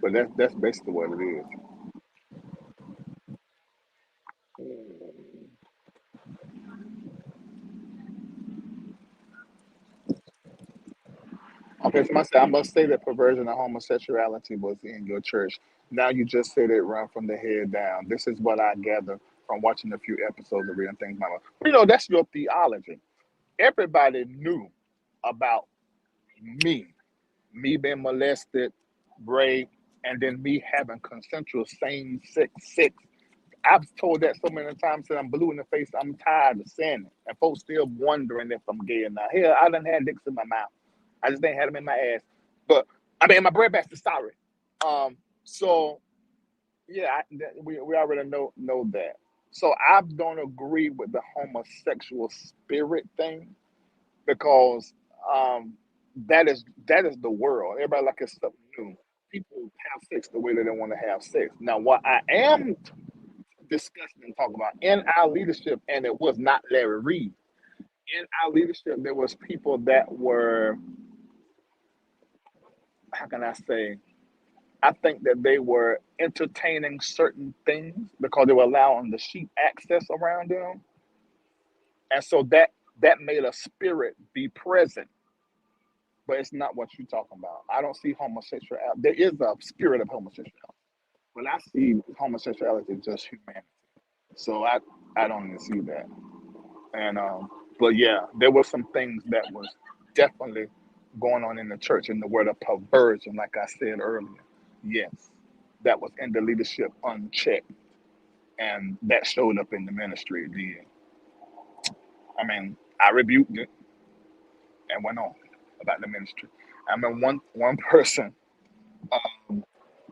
but that's basically what it is. Okay, so I must say that perversion of homosexuality was in your church. Now you just said it run from the head down. This is what I gather from watching a few episodes of Real Things Mama. You know, that's your theology. Everybody knew about me, me being molested, raped, and then me having consensual same sex. I've told that so many times that I'm blue in the face. I'm tired of saying it, and folks still wondering if I'm gay or not. Hell, I done had dicks in my mouth. I just ain't had them in my ass. But I mean, my bread basket. Sorry. So yeah, we already know that. So I don't agree with the homosexual spirit thing because um, that is the world. Everybody like it's something new. People have sex the way that they want to have sex. Now, what I am discussing and talking about in our leadership, and it was not Larry Reid. In our leadership, there was people that were, how can I say, I think that they were entertaining certain things because they were allowing the sheep access around them, and so that made a spirit be present. But it's not what you're talking about. I don't see homosexuality. There is a spirit of homosexuality, but I see homosexuality as just humanity. So I don't even see that. And but yeah, there were some things that was definitely going on in the church in the word of perversion, like I said earlier. Yes, that was in the leadership unchecked, and that showed up in the ministry. It did. I mean, I rebuked it and went on. about the ministry. I mean, one person. Um,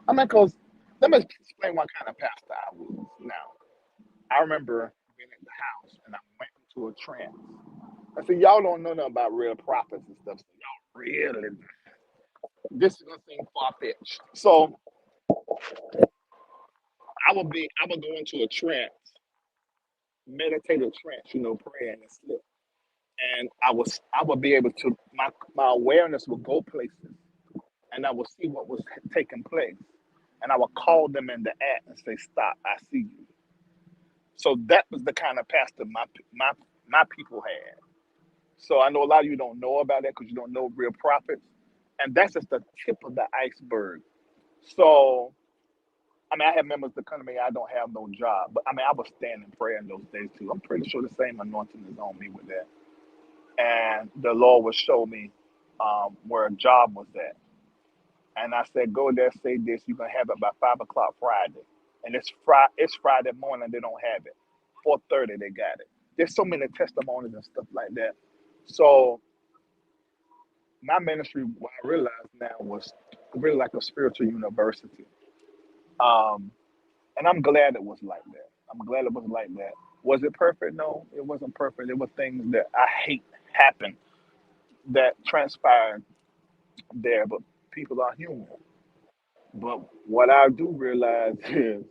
I mean, cause let me explain what kind of pastor I was. Now, I remember being at the house and I went into a trance. I said, y'all don't know nothing about real prophets and stuff. So y'all really, this is gonna seem far fetched. So I would go into a trance, meditative trance, praying and slip. And I would be able to, my awareness would go places and I would see what was taking place. And I would call them in the act and say, stop, I see you. So that was the kind of pastor my my people had. So I know a lot of you don't know about that because you don't know real prophets. And that's just the tip of the iceberg. So I mean, I have members that come to me, I don't have no job. But I mean, I was standing prayer in those days too. I'm pretty sure the same anointing is on me with that. And the Lord would show me where a job was at. And I said, go there, say this, you're gonna have it by 5 o'clock Friday. And it's Friday morning, they don't have it. 4:30 they got it. There's so many testimonies and stuff like that. So my ministry, what I realized now was really like a spiritual university. Um, and I'm glad it was like that. I'm glad it was like that. Was it perfect? No, it wasn't perfect. There were things that I hate happen that transpired there, but people are human. But what I do realize is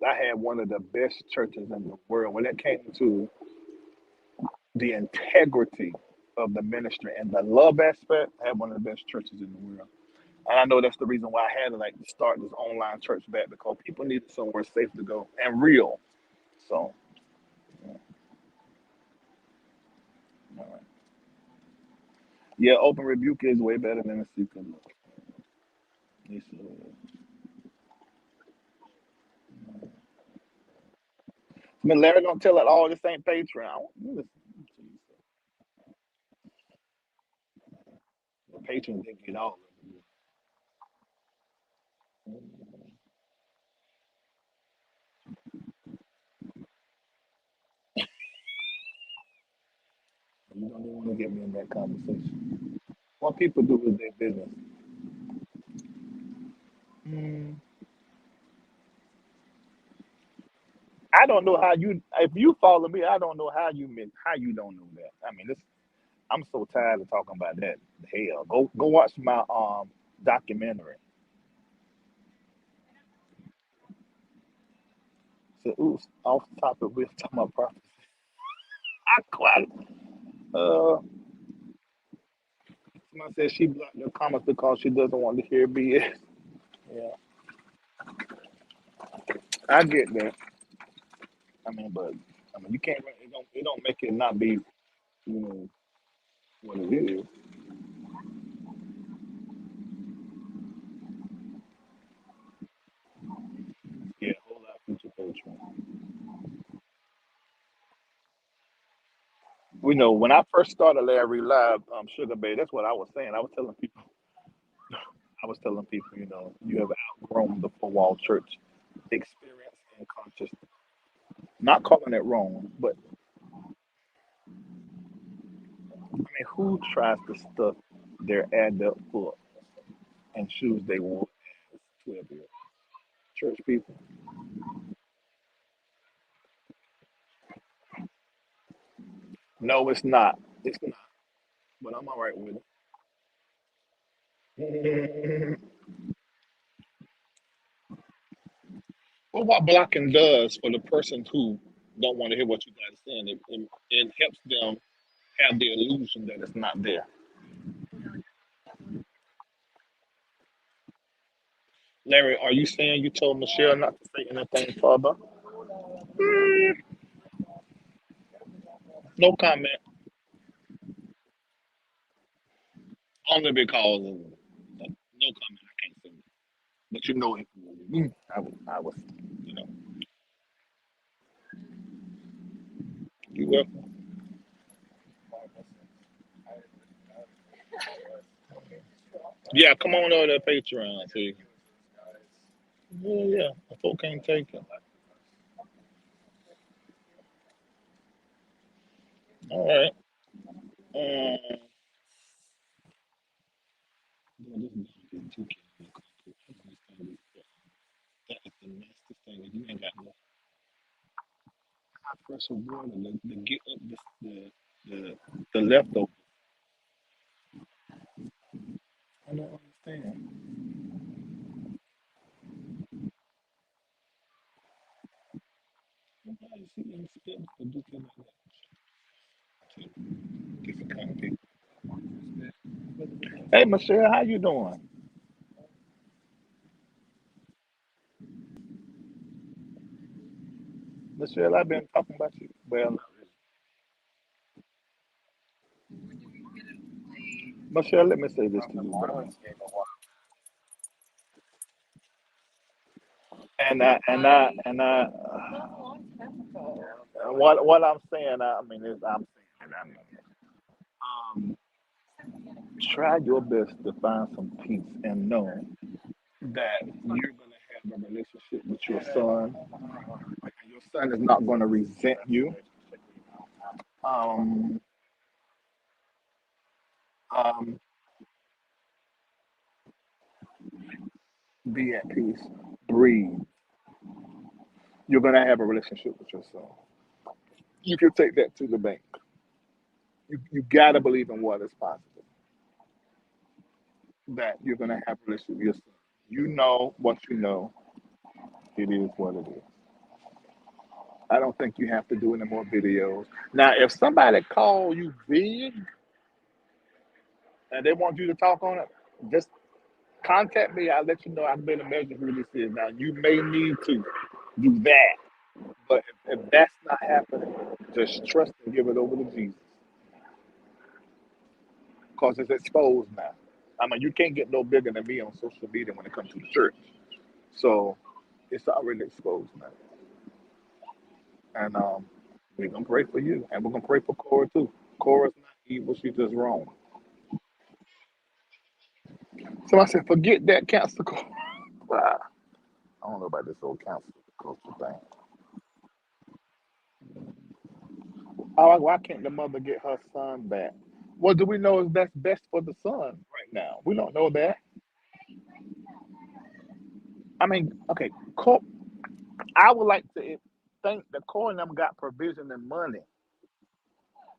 I had one of the best churches in the world when it came to the integrity of the ministry and the love aspect. I had one of the best churches in the world. And I know that's the reason why I had to like start this online church back because people needed somewhere safe to go and real. So, all right. Yeah, open rebuke is way better than a secret look. Yes, it is. I mean, Larry gonna tell it all this ain't Patreon. Listen, the Patreon didn't get all of it. You don't even want to get me in that conversation. What people do is their business. Mm, I don't know how you. If you follow me, I don't know how you don't know that. I mean, this. I'm so tired of talking about that. Hell, go watch my documentary. So, oops, off topic. We're talking about prophecy. I quite. Uh, Somebody said she blocked the comments because she doesn't want to hear BS. Yeah, I get that. I mean, but I mean, you can't. It don't make it not be. You know what it is. Yeah, whole lot of future Patreon. We know when I first started Larry Live, Sugar Bay, that's what I was saying. I was telling people, you have outgrown the four wall church experience and consciousness. Not calling it wrong, but I mean, who tries to stuff their adult foot and shoes they wore as 12-year church people? No, it's not. It's not. But I'm all right with it. Well, what blocking does for the person who don't want to hear what you guys are saying, it helps them have the illusion that it's not there. Larry, are you saying you told Michelle not to say anything further? No comment. Only because no comment. I can't say that. But I was. You welcome. Yeah, come on over to Patreon. See. Yeah, yeah. The folk can't take it. All right. Um, this is getting too cute in the couple. I don't understand this. That is the nastiest thing. If you ain't got no high pressure water to get up the leftover. I don't understand. Why is he expecting to do things like that? Different kind of people. Hey Michelle, how you doing? Michelle, I've been talking about you. Well, Michelle, let me say this to you, bro. What I'm saying, I mean, is I'm saying, I mean, um, try your best to find some peace and know that you're gonna have a relationship with your son. And your son is not gonna resent you. Um, um, be at peace. Breathe. You're gonna have a relationship with your son. You can take that to the bank. You gotta believe in what is possible. That you're gonna have a relationship with your son. You know what you know. It is what it is. I don't think you have to do any more videos. Now, if somebody call you big and they want you to talk on it, just contact me. I'll let you know I've been a measure who this is. Now, you may need to do that, but if that's not happening, just trust and give it over to Jesus because it's exposed now. I mean, you can't get no bigger than me on social media when it comes to the church. So it's already exposed now. And we're going to pray for you. And we're going to pray for Cora too. Cora's not evil, she's just wrong. So I said, forget that cancer Cora. Wow. I don't know about this old cancer culture thing. Oh, why can't the mother get her son back? Well, do we know if that's best for the son right now? We don't know that. I mean, okay, I would like to think the Cora and them got provision and money.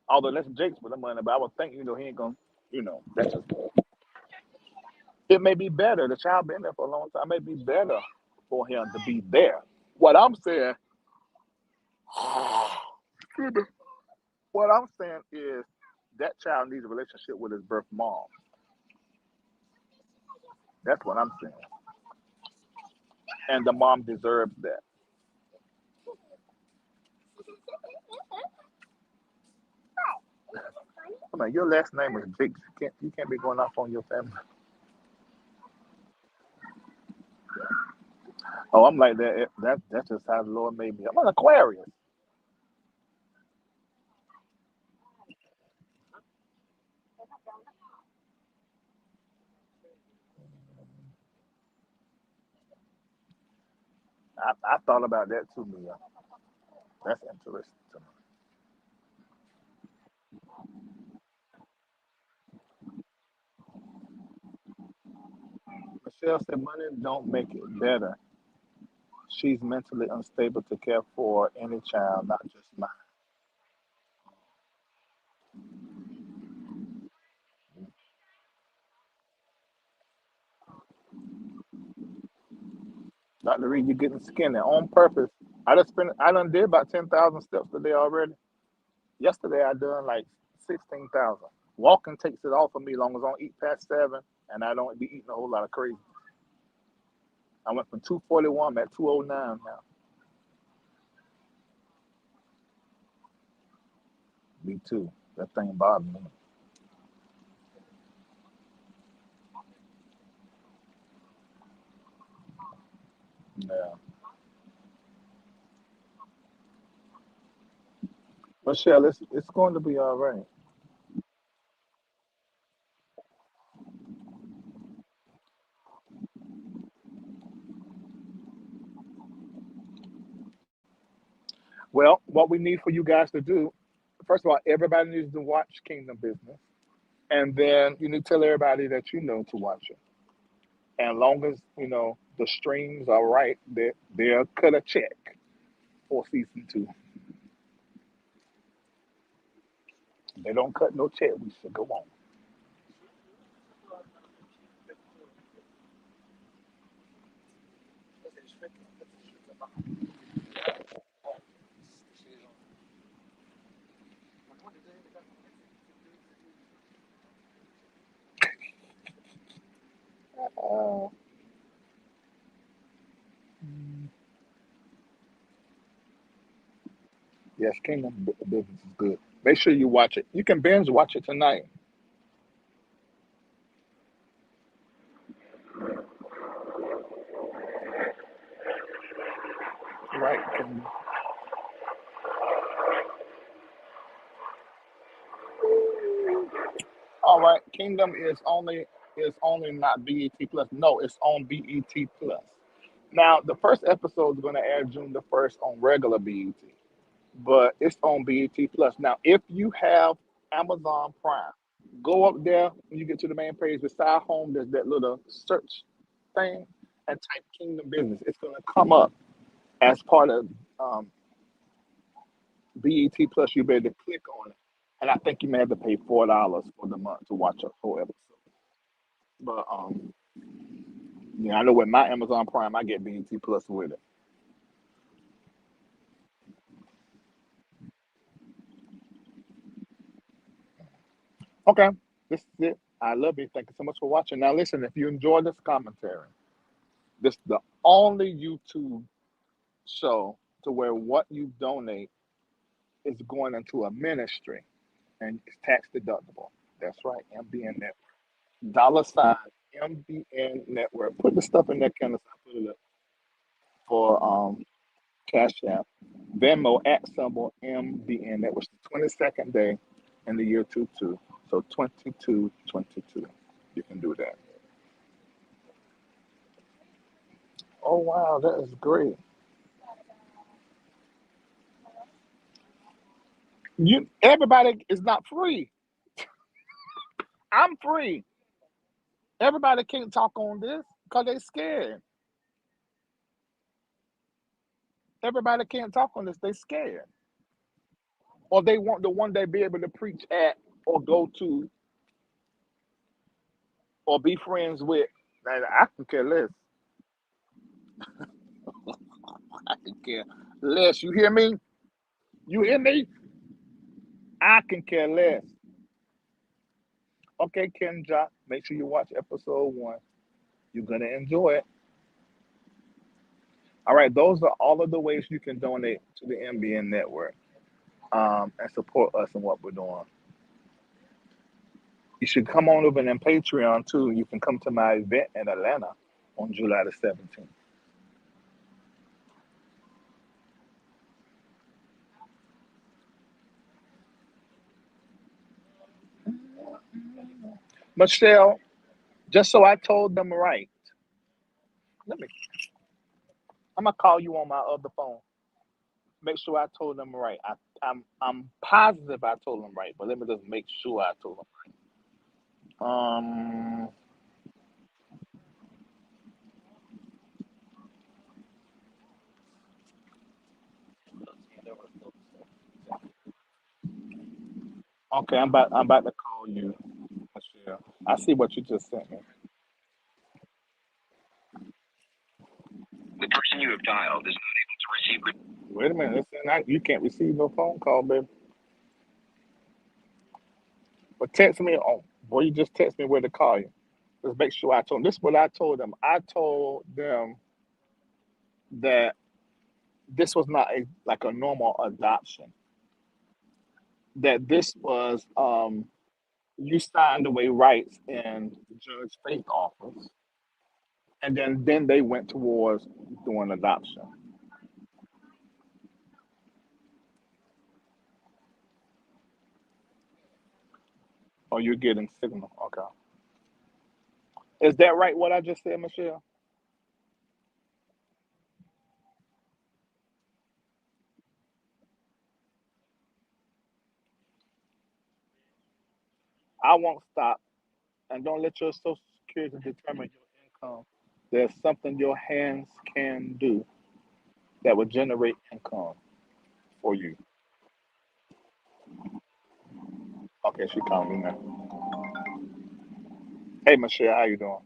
Although that's Jake's for the money, but I would think, he ain't going to, that's just, it may be better. The child been there for a long time. It may be better for him to be there. What I'm saying, what I'm saying is that child needs a relationship with his birth mom. That's what I'm saying. And the mom deserves that. I mean, your last name is Jakes. You can't be going off on your family. Oh, I'm like that. That's just how the Lord made me. I'm an Aquarius. I thought about that too, Mia. That's interesting to me. Michelle said money don't make it better. She's mentally unstable to care for any child, not just mine. Dr. Reed, you're getting skinny on purpose. I done did about 10,000 steps today already. Yesterday I done like 16,000. Walking takes it off of me long as I don't eat past 7 and I don't be eating a whole lot of crazy. I went from 241 at 209 now. Me too. That thing bothered me. Yeah. Michelle, it's going to be all right. Well, what we need for you guys to do, first of all, everybody needs to watch Kingdom Business. And then you need to tell everybody that you know to watch it. And long as the streams are right, they'll cut a check for season two. If they don't cut no check, we should go on. Uh, yes, Kingdom Business is good. Make sure you watch it. You can binge watch it tonight. Right. All right. Kingdom is only not BET Plus. No, it's on BET Plus. Now the first episode is going to air June 1st on regular BET, but it's on BET Plus. Now, if you have Amazon Prime, go up there when you get to the main page beside home. There's that little search thing, and type Kingdom Business. It's going to come up as part of um, BET Plus. You better click on it, and I think you may have to pay $4 for the month to watch a whole episode. But yeah, I know with my Amazon Prime, I get BET Plus with it. Okay, this is it. I love you. Thank you so much for watching. Now, listen, if you enjoy this commentary, this is the only YouTube show to where what you donate is going into a ministry and it's tax deductible. That's right, MBN Network. $ MBN Network. Put the stuff in that kind of stuff. Put it up for Cash App. Venmo at symbol MBN. That was the 22nd day in the year 22. So 2222. You can do that. Oh wow, that is great. Everybody is not free. I'm free. Everybody can't talk on this because they scared. Everybody can't talk on this. They scared. Or they want to one day be able to preach at or go to or be friends with. And I can care less. I can care less. You hear me? You hear me? I can care less. Okay, Kendra, make sure you watch episode one. You're gonna enjoy it. All right, those are all of the ways you can donate to the MBN network and support us in what we're doing. You should come on over and Patreon too. You can come to my event in Atlanta on July the 17th. Michelle, just so I told them right. Let me. I'm gonna call you on my other phone. Make sure I told them right. I'm positive I told them right, but let me just make sure I told them right. Okay, I'm about to call you, Michelle. I see what you just sent me. The person you have dialed is not able to receive. Wait a minute, you can't receive no phone call, baby. But text me on. Boy, you just text me where to call you. Let's make sure I told them. This is what I told them. I told them that this was not like a normal adoption. That this was you signed away rights in the judge's faith office, and then they went towards doing adoption. Oh, you're getting signal. Okay, is that right? What I just said, Michelle? I won't stop, and don't let your Social Security determine your income. income, there's something your hands can do that will generate income for you. Okay, she calling me now. Hey, Michelle, how you doing?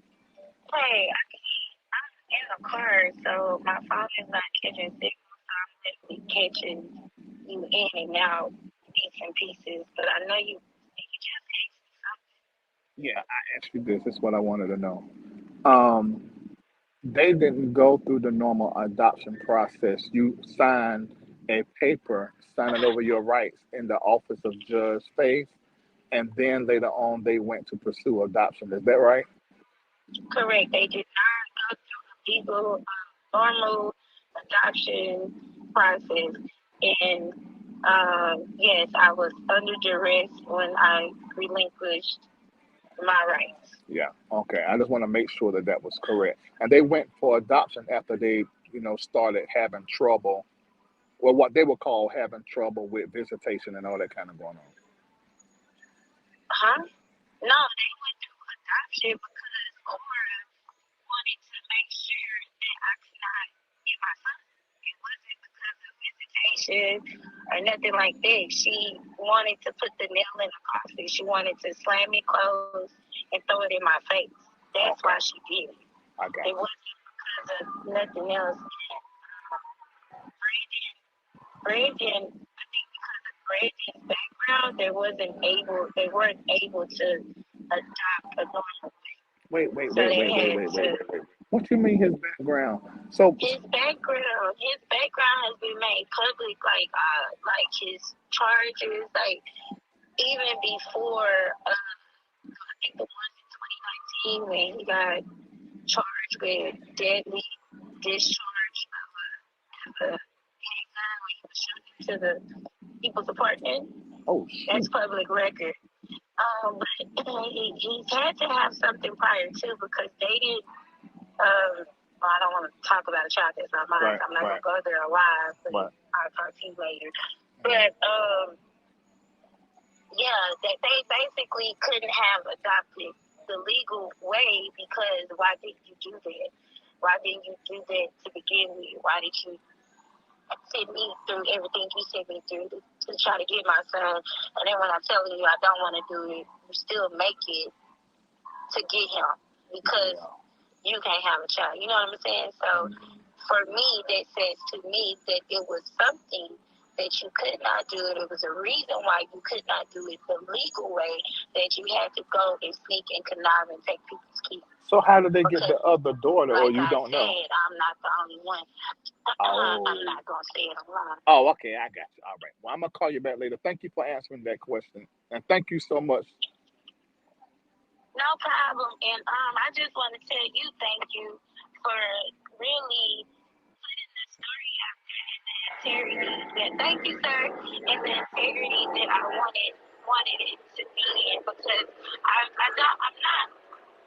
Hey, I'm in the car, so my phone is not catching signal, so I'm definitely catching you in and out, bits and pieces. But I know you just asked me something. Yeah, I asked you this. This is what I wanted to know. Um, they didn't go through the normal adoption process. You signed a paper signing over your rights in the office of Judge Faith, and then later on they went to pursue adoption. Is that right? Correct. They did not go through the legal, normal adoption process. And yes, I was under duress when I relinquished my rights. Yeah. Okay. I just want to make sure that that was correct. And they went for adoption after they, started having trouble, well, what they would call having trouble with visitation and all that kind of going on. Huh? No, they went through adoption because Cora wanted to make sure that I could not get my son. It wasn't because of visitation or nothing like that. She wanted to put the nail in the coffin. She wanted to slam me close and throw it in my face. That's Okay. why she did it. I got It you. wasn't because of nothing else. Brandon, I think because of Brandon's background, they weren't able to adopt a normal. Wait, wait, So wait, they wait, wait, had wait, wait, to. wait, wait. What you mean his background? So, His background has been made public, like his charges, like even before I think the ones in 2019 when he got charged with deadly discharge of a handgun when he was shooting to the people's apartment. oh That's shoot. public record. But he's had to have something prior too because they didn't. Well, I don't want to talk about a child that's not mine. Right, So I'm not right, gonna go there alive, but right. I'll talk to you later. But yeah, that they basically couldn't have adopted the legal way because why didn't you do that? Why didn't you do that to begin with? Why did you send me through everything you sent me through to try to get my son? And then when I'm telling you I don't want to do it, you still make it to get him because you can't have a child. You know what I'm saying? So for me, that says to me that it was something that you could not do it. It was a reason why you could not do it the legal way, that you had to go and sneak and connive and take people's kids. So how did they get Because, the other daughter, or like you I don't know? said, I'm not the only one. I'm not going to say it online. Oh, okay, I got you. All right. Well, I'm gonna call you back later. Thank you for answering that question, and thank you so much. No problem. And I just want to tell you thank you for really putting the story out there and the integrity that thank you, sir, and the integrity that I wanted it to be in because I'm not.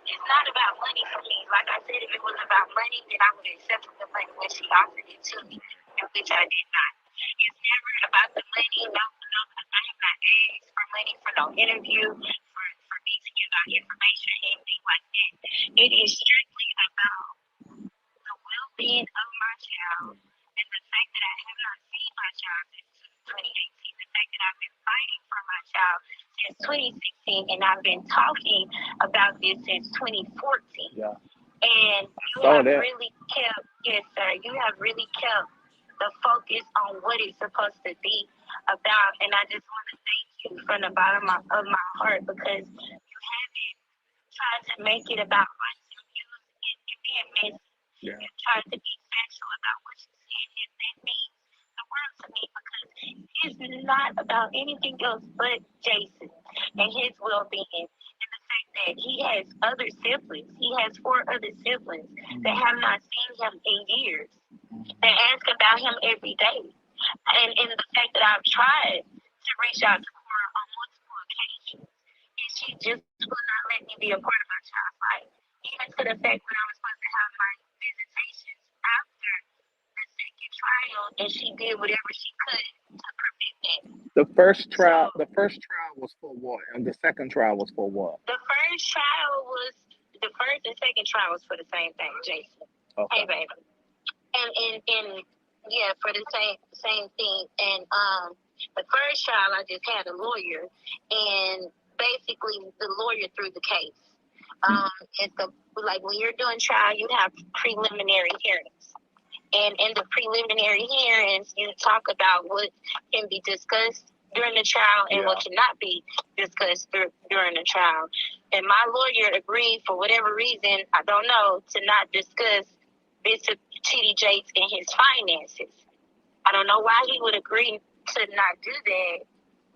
It's not about money for me. Like I said, if it was about money, then I would have accepted the money when she offered it to me, which I did not. It's never about the money. No, I have not asked for money for no interview, for me to give out information, anything like that. It is strictly about the well-being of my child and the fact that I have not seen my child since 2018, the fact that I've been fighting for my child since 2016, and I've been talking about this since 2014. Yeah. And you have really kept, yes, sir, you have really kept the focus on what it's supposed to be about. And I just want to thank you from the bottom of my heart because you haven't tried to make it about watching views and being messy. Yeah. You tried to be factual about what you said, and that means the world to me because it's not about anything else but Jason and his well-being. And the fact that he has other siblings. He has 4 other siblings that have not seen him in years. They ask about him every day. And the fact that I've tried to reach out to her on multiple occasions, and she just will not let me be a part of my child's life. Even to the fact when I was supposed to have my visitations after the second trial, and she did whatever she could to prevent that. The first trial was for what, and the second trial was for what? The first trial was the first and second trial was for the same thing, Jason. Okay. Hey, baby. And yeah, for the same thing. And the first trial, I just had a lawyer, and basically the lawyer threw the case. It's like when you're doing trial, you have preliminary hearings. And in the preliminary hearings, you talk about what can be discussed during the trial and what cannot be discussed during the trial. And my lawyer agreed, for whatever reason, I don't know, to not discuss Bishop T.D. Jakes and his finances. I don't know why he would agree to not do that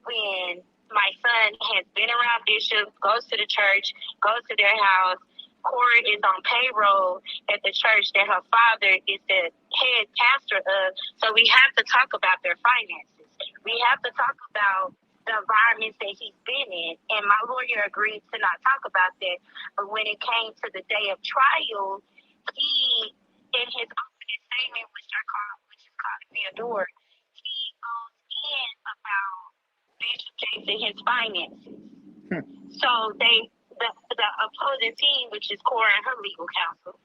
when my son has been around Bishop, goes to the church, goes to their house. Cora is on payroll at the church that her father is the head pastor of. So we have to talk about their finances. We have to talk about the environments that he's been in. And my lawyer agreed to not talk about that. But when it came to the day of trial, he, in his opening statement, which is called Theodore, he goes in about Bishop Jakes and his finances. So the opposing team, which is Cora and her legal counsel,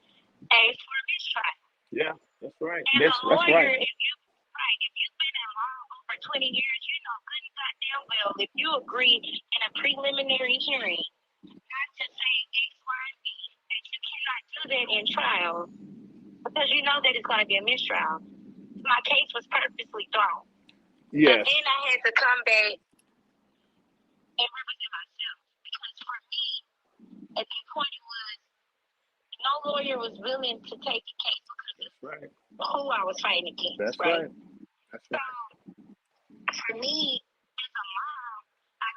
asked for a mistrial. Yeah, that's right. And That's a lawyer, right. if you've been in law over 20 years, you know good and goddamn well if you agree in a preliminary hearing not to say X, Y, and Z, that you cannot do that in trial because you know that it's going to be a mistrial. My case was purposely thrown. Yes. And then I had to come back and represent myself because for me, at that point, it was no lawyer was willing to take the case because That's right. who I was fighting against. That's right. That's right. So for me, as a mom, I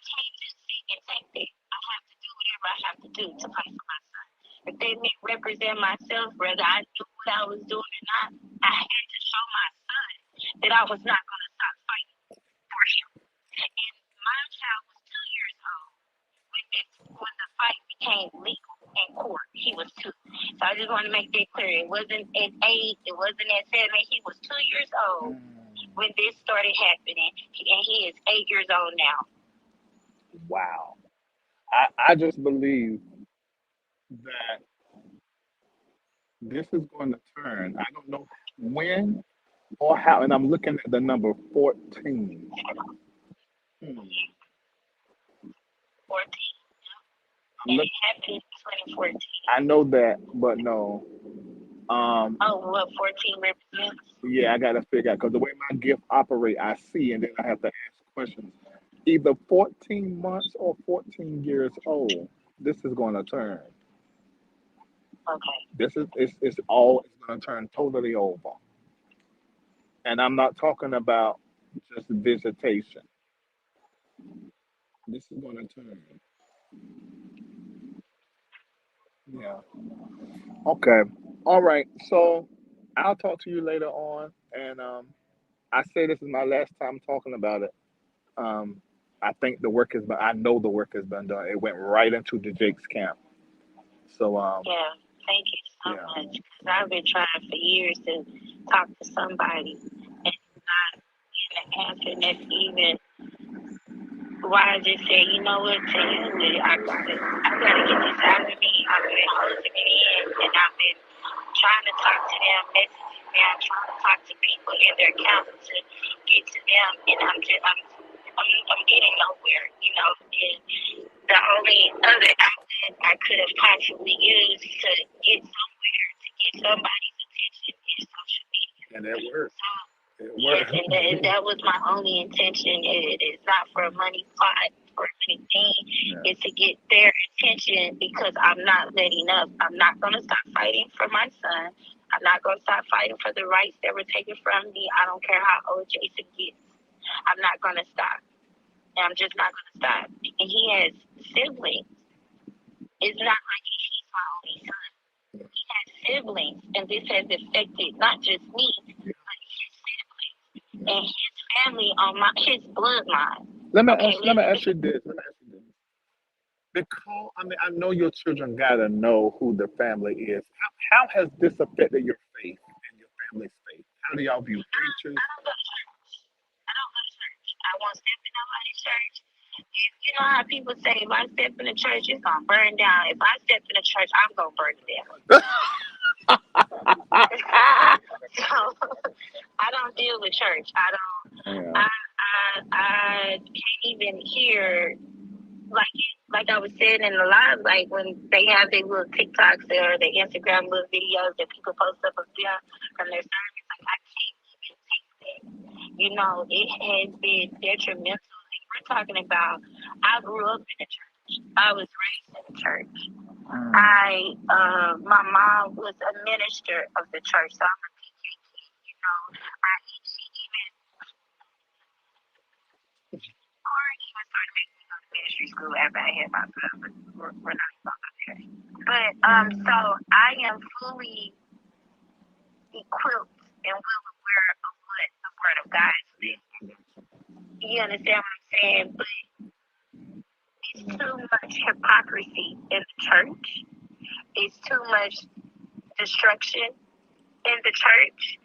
can't just sit and take that. I have to do whatever I have to do to fight for my son. If they meant represent myself, whether I knew what I was doing or not, I had to show my son that I was not going to stop fighting for him. And my child was 2 years old when the fight became legal in court. He was 2. So I just want to make that clear. It wasn't at 8. It wasn't at 7. He was 2 years old when this started happening, and he is 8 years old now. Wow. I just believe that this is going to turn. I don't know when or how, and I'm looking at the number 14. 14. I'm And look, it happened in 2014. I know that, but no. What 14 represents? Yeah, I gotta figure out because the way my gift operate, I see, and then I have to ask questions. Either 14 months or 14 years old. This is going to turn. Okay. This is it's all it's going to turn totally over. And I'm not talking about just visitation. This is going to turn. Yeah. Okay. All right. So I'll talk to you later on, and I say this is my last time talking about it. Um, I think the work has been. I know the work has been done. It went right into the Jake's camp. So Yeah, thank you so yeah. much. Because I've been trying for years to talk to somebody and not getting an answer. And that's even why I just said, you know what, to him with it. I gotta get this out of me. I've been holding it in, and I've been trying to talk to them, messaging them, trying to talk to people in their council to get to them, and I'm getting nowhere, you know. And the only other outlet I could have possibly used to get somewhere, to get somebody's attention is social media. And it worked. So, It yes, worked. and that was my only intention. It's not for a money pot or anything. Yeah. It's to get their attention because I'm not letting up. I'm not going to stop fighting for my son. I'm not going to stop fighting for the rights that were taken from me. I don't care how old Jason gets. I'm not going to stop. And I'm just not going to stop. And he has siblings. It's not like he's my only son. He has siblings, and this has affected not just me, but his siblings and his family on his bloodline. Let me Okay, ask you this. Let me ask you this. Because I mean, I know your children gotta know who the family is. How has this affected your faith and your family's faith? How do y'all view preachers? I don't go to church. I don't go to church. I won't step in nobody's church. If you know how people say, if I step in the church, it's gonna burn down. If I step in the church, I'm gonna burn it down. So I don't deal with church. I don't. Yeah. I can't even hear like I was saying in the live, like when they have their little TikToks or their Instagram little videos that people post up of them from their service. Like I can't even take that. You know, it has been detrimental. Like we're talking about. I grew up in the church. I was raised in the church. My mom was a minister of the church, so I'm a PK kid. You know, she even started making me go to ministry school after I had my son, but we're not talking about that. But so I am fully equipped and well aware of what the Word of God says. You understand what I'm saying? But it's too much hypocrisy in the church. It's too much destruction in the church.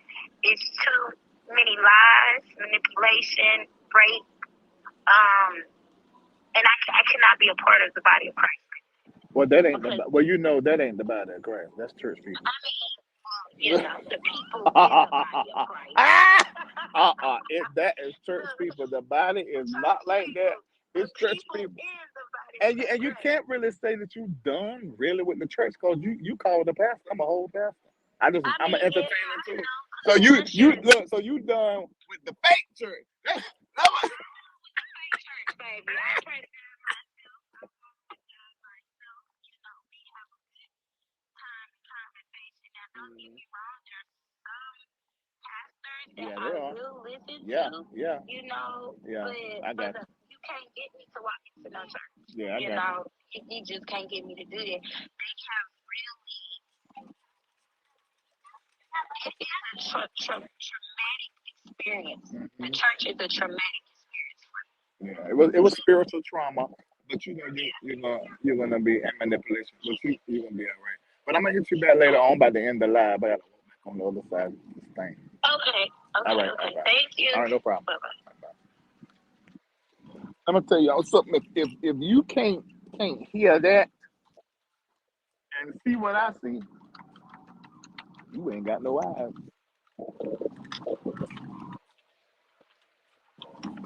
It's too many lies, manipulation, rape, and I cannot be a part of the body of Christ. Well, that ain't well, you know, that ain't the body of Christ. That's church people. I mean, you know, the people in the body of Christ. That is church people. The body is not like that. It's church people. And you can't really say that you done really with the church because you call the pastor. I'm a whole pastor. I'm an entertainer too. So you look. So you done with the fake church. Fake church, baby. I try to don't get me wrong, there's some pastors that I will listen to. Yeah. You know, I got but you can't get me to walk into no church. Yeah, you know, you just can't get me to do that. They have really it's a traumatic experience. The church is a traumatic experience for me. Yeah, it was spiritual trauma, but you know you're gonna be in manipulation, but you're gonna be all right. But I'm gonna hit you back later on by the end of the live. I gotta walk back on the other side of this thing. Okay. All right. Thank you. All right, no problem. Bye-bye. I'm gonna tell y'all something. If you can't hear that and see what I see, you ain't got no eyes.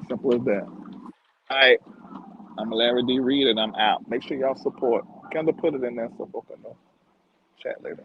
Simple as that. All right. I'm Larry D. Reid, and I'm out. Make sure y'all support. Kendall put it in there so folks can know. Chat later.